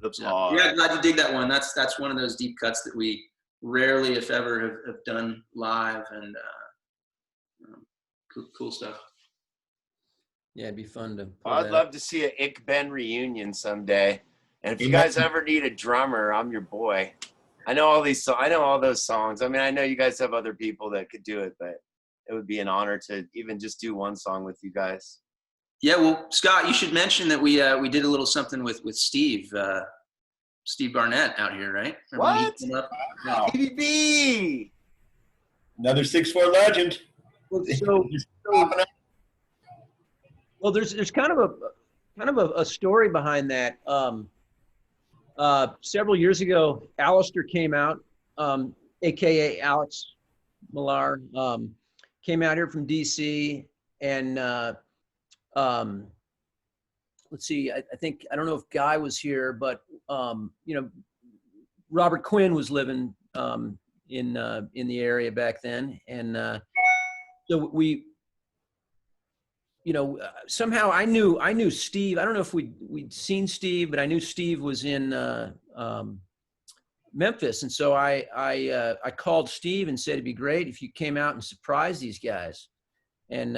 The So, pod. yeah, glad you dig that one. That's one of those deep cuts that we rarely, if ever, have done live, and cool stuff. Yeah, it'd be fun to. I'd love to see a Ick Ben reunion someday. And if you guys ever need a drummer, I'm your boy. I know all these. I know all those songs. I mean, I know you guys have other people that could do it, but it would be an honor to even just do one song with you guys. Yeah, well, Scott, you should mention that we did a little something with Steve Barnett out here, right? What? Wow. BB! Another 6'4" legend. Well, there's kind of a story behind that. Several years ago, Alistair came out, aka Alex Millar, came out here from DC, and let's see, I think, I don't know if Guy was here, but Robert Quinn was living in the area back then, and so we. Somehow I knew Steve. I don't know if we'd seen Steve, but I knew Steve was in Memphis, and so I called Steve and said it'd be great if you came out and surprised these guys, and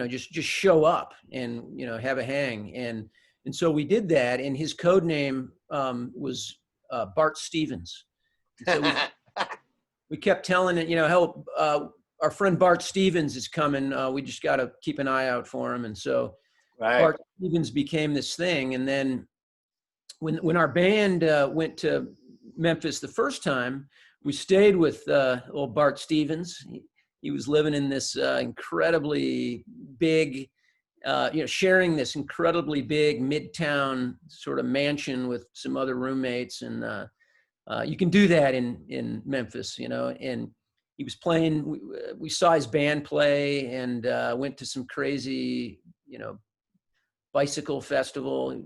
just show up and have a hang, and so we did that, and his code name was Bart Stevens. So we kept telling it, help. Our friend Bart Stevens is coming. We just got to keep an eye out for him. And so Bart Stevens became this thing. And then when our band went to Memphis the first time, we stayed with old Bart Stevens. He was living in this incredibly big, sharing this incredibly big midtown sort of mansion with some other roommates. And you can do that in Memphis, and he was playing, we saw his band play, and went to some crazy, bicycle festival.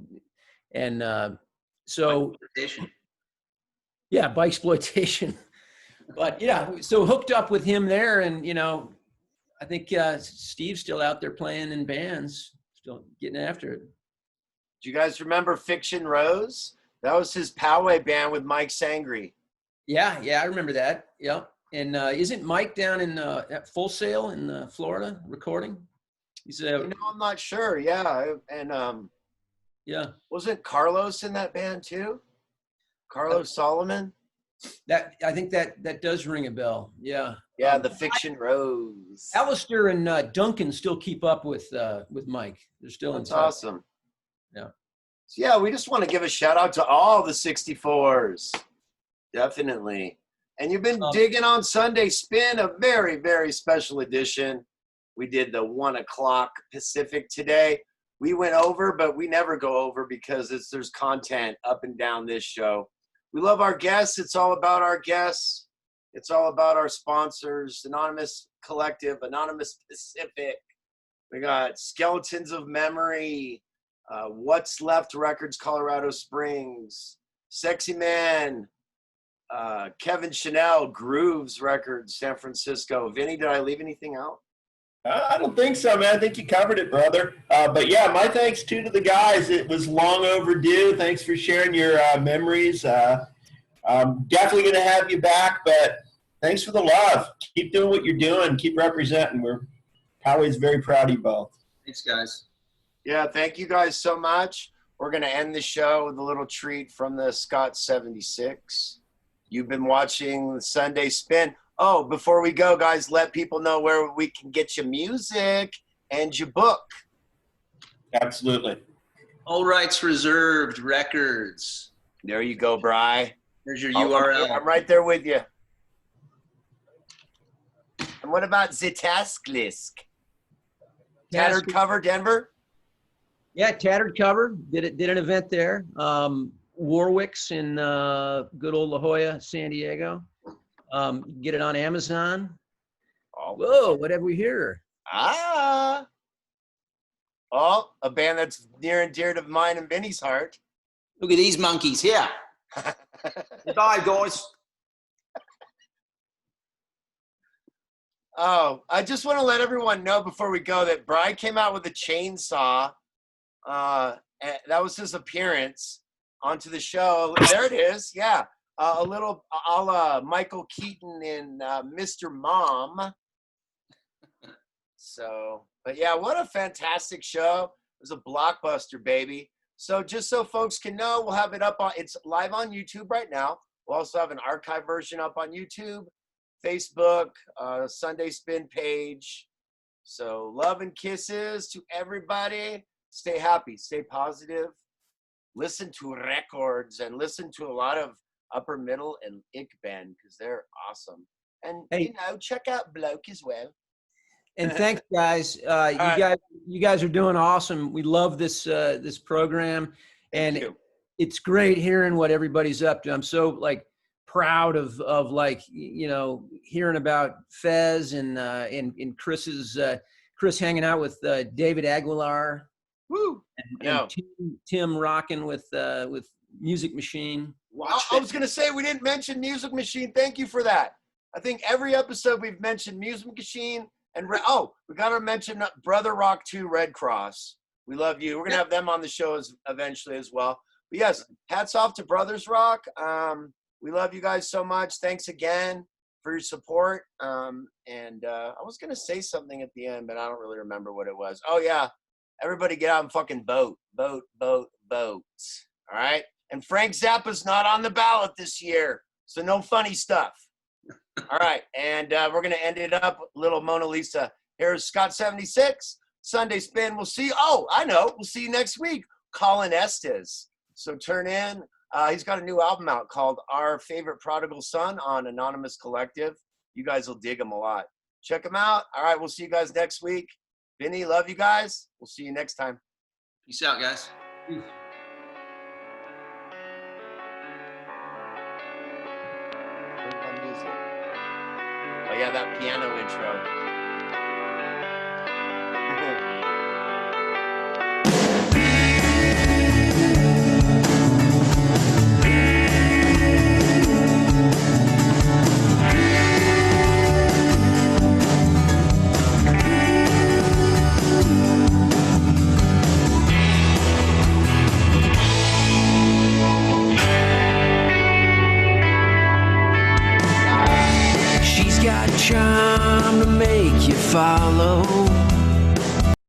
And so, yeah, bike exploitation. But yeah, so hooked up with him there, and, I think Steve's still out there playing in bands, still getting after it. Do you guys remember Fiction Rose? That was his Poway band with Mike Sangre. Yeah, I remember that. Yeah. And isn't Mike down in at Full Sail in Florida recording? He's I'm not sure. Yeah, and yeah, wasn't Carlos in that band too? Carlos Solomon. That I think that does ring a bell. Yeah. Yeah, the Fiction Rose. Alistair and Duncan still keep up with Mike. They're still in touch. That's awesome. Yeah. So yeah, we just want to give a shout out to all the 64s. Definitely. And you've been digging on Sunday Spin, a very, very special edition. We did the 1 o'clock Pacific today. We went over, but we never go over because there's content up and down this show. We love our guests. It's all about our guests. It's all about our sponsors, Anonymous Collective, Anonymous Pacific. We got Skeletons of Memory, What's Left Records, Colorado Springs, Sexy Man, Kevin Chanel, Grooves Records, San Francisco. Vinny, did I leave anything out? I don't think so, man. I think you covered it, brother. But yeah, my thanks too to the guys. It was long overdue. Thanks for sharing your memories. I'm definitely going to have you back, but thanks for the love. Keep doing what you're doing. Keep representing. We're always very proud of you both. Thanks, guys. Yeah, thank you guys so much. We're going to end the show with a little treat from the Scott 76. You've been watching the Sunday Spin. Oh, before we go, guys, let people know where we can get your music and your book. Absolutely. All Rights Reserved Records. There you go, Bri. There's your URL. I'm right there with you. And what about the Task List? Tattered Cover, Denver? Yeah, Tattered Cover did an event there. Warwick's in good old La Jolla, San Diego. Get it on Amazon. Oh. Whoa, what have we here? Ah. Oh, a band that's near and dear to mine and Vinny's heart. Look at these monkeys here. Bye, guys. Oh, I just want to let everyone know before we go that Bri came out with a chainsaw. And that was his appearance onto the show. There it is. Yeah. A little a la Michael Keaton in Mr. Mom. So, but yeah, what a fantastic show. It was a blockbuster, baby. So just so folks can know, we'll have it up on, it's live on YouTube right now. We'll also have an archive version up on YouTube, Facebook, Sunday Spin page. So love and kisses to everybody. Stay happy, stay positive. Listen to records and listen to a lot of upper middle and ick band because they're awesome. And Hey. check out Bloke as well. And thanks, guys. You guys are doing awesome. We love this program, Thank and you. it's great hearing what everybody's up to. I'm so proud of hearing about Fez and Chris hanging out with David Aguilar. Woo! And Tim rocking with Music Machine. I was gonna say we didn't mention Music Machine. Thank you for that. I think every episode we've mentioned Music Machine and we gotta mention Brother Rock 2 Red Cross. We love you. We're gonna have them on the show eventually as well. But yes, hats off to Brothers Rock. We love you guys so much. Thanks again for your support. I was gonna say something at the end, but I don't really remember what it was. Oh yeah, everybody get out and fucking vote. All right. And Frank Zappa's not on the ballot this year, so no funny stuff. All right, and we're gonna end it up with little Mona Lisa. Here's Scott 76 Sunday Spin. We'll see. Oh, I know. We'll see you next week. Colin Estes. So turn in. He's got a new album out called Our Favorite Prodigal Son on Anonymous Collective. You guys will dig him a lot. Check him out. All right, we'll see you guys next week. Vinny, love you guys. We'll see you next time. Peace out, guys. Peace. Oh yeah, that piano intro. Charm to make you follow.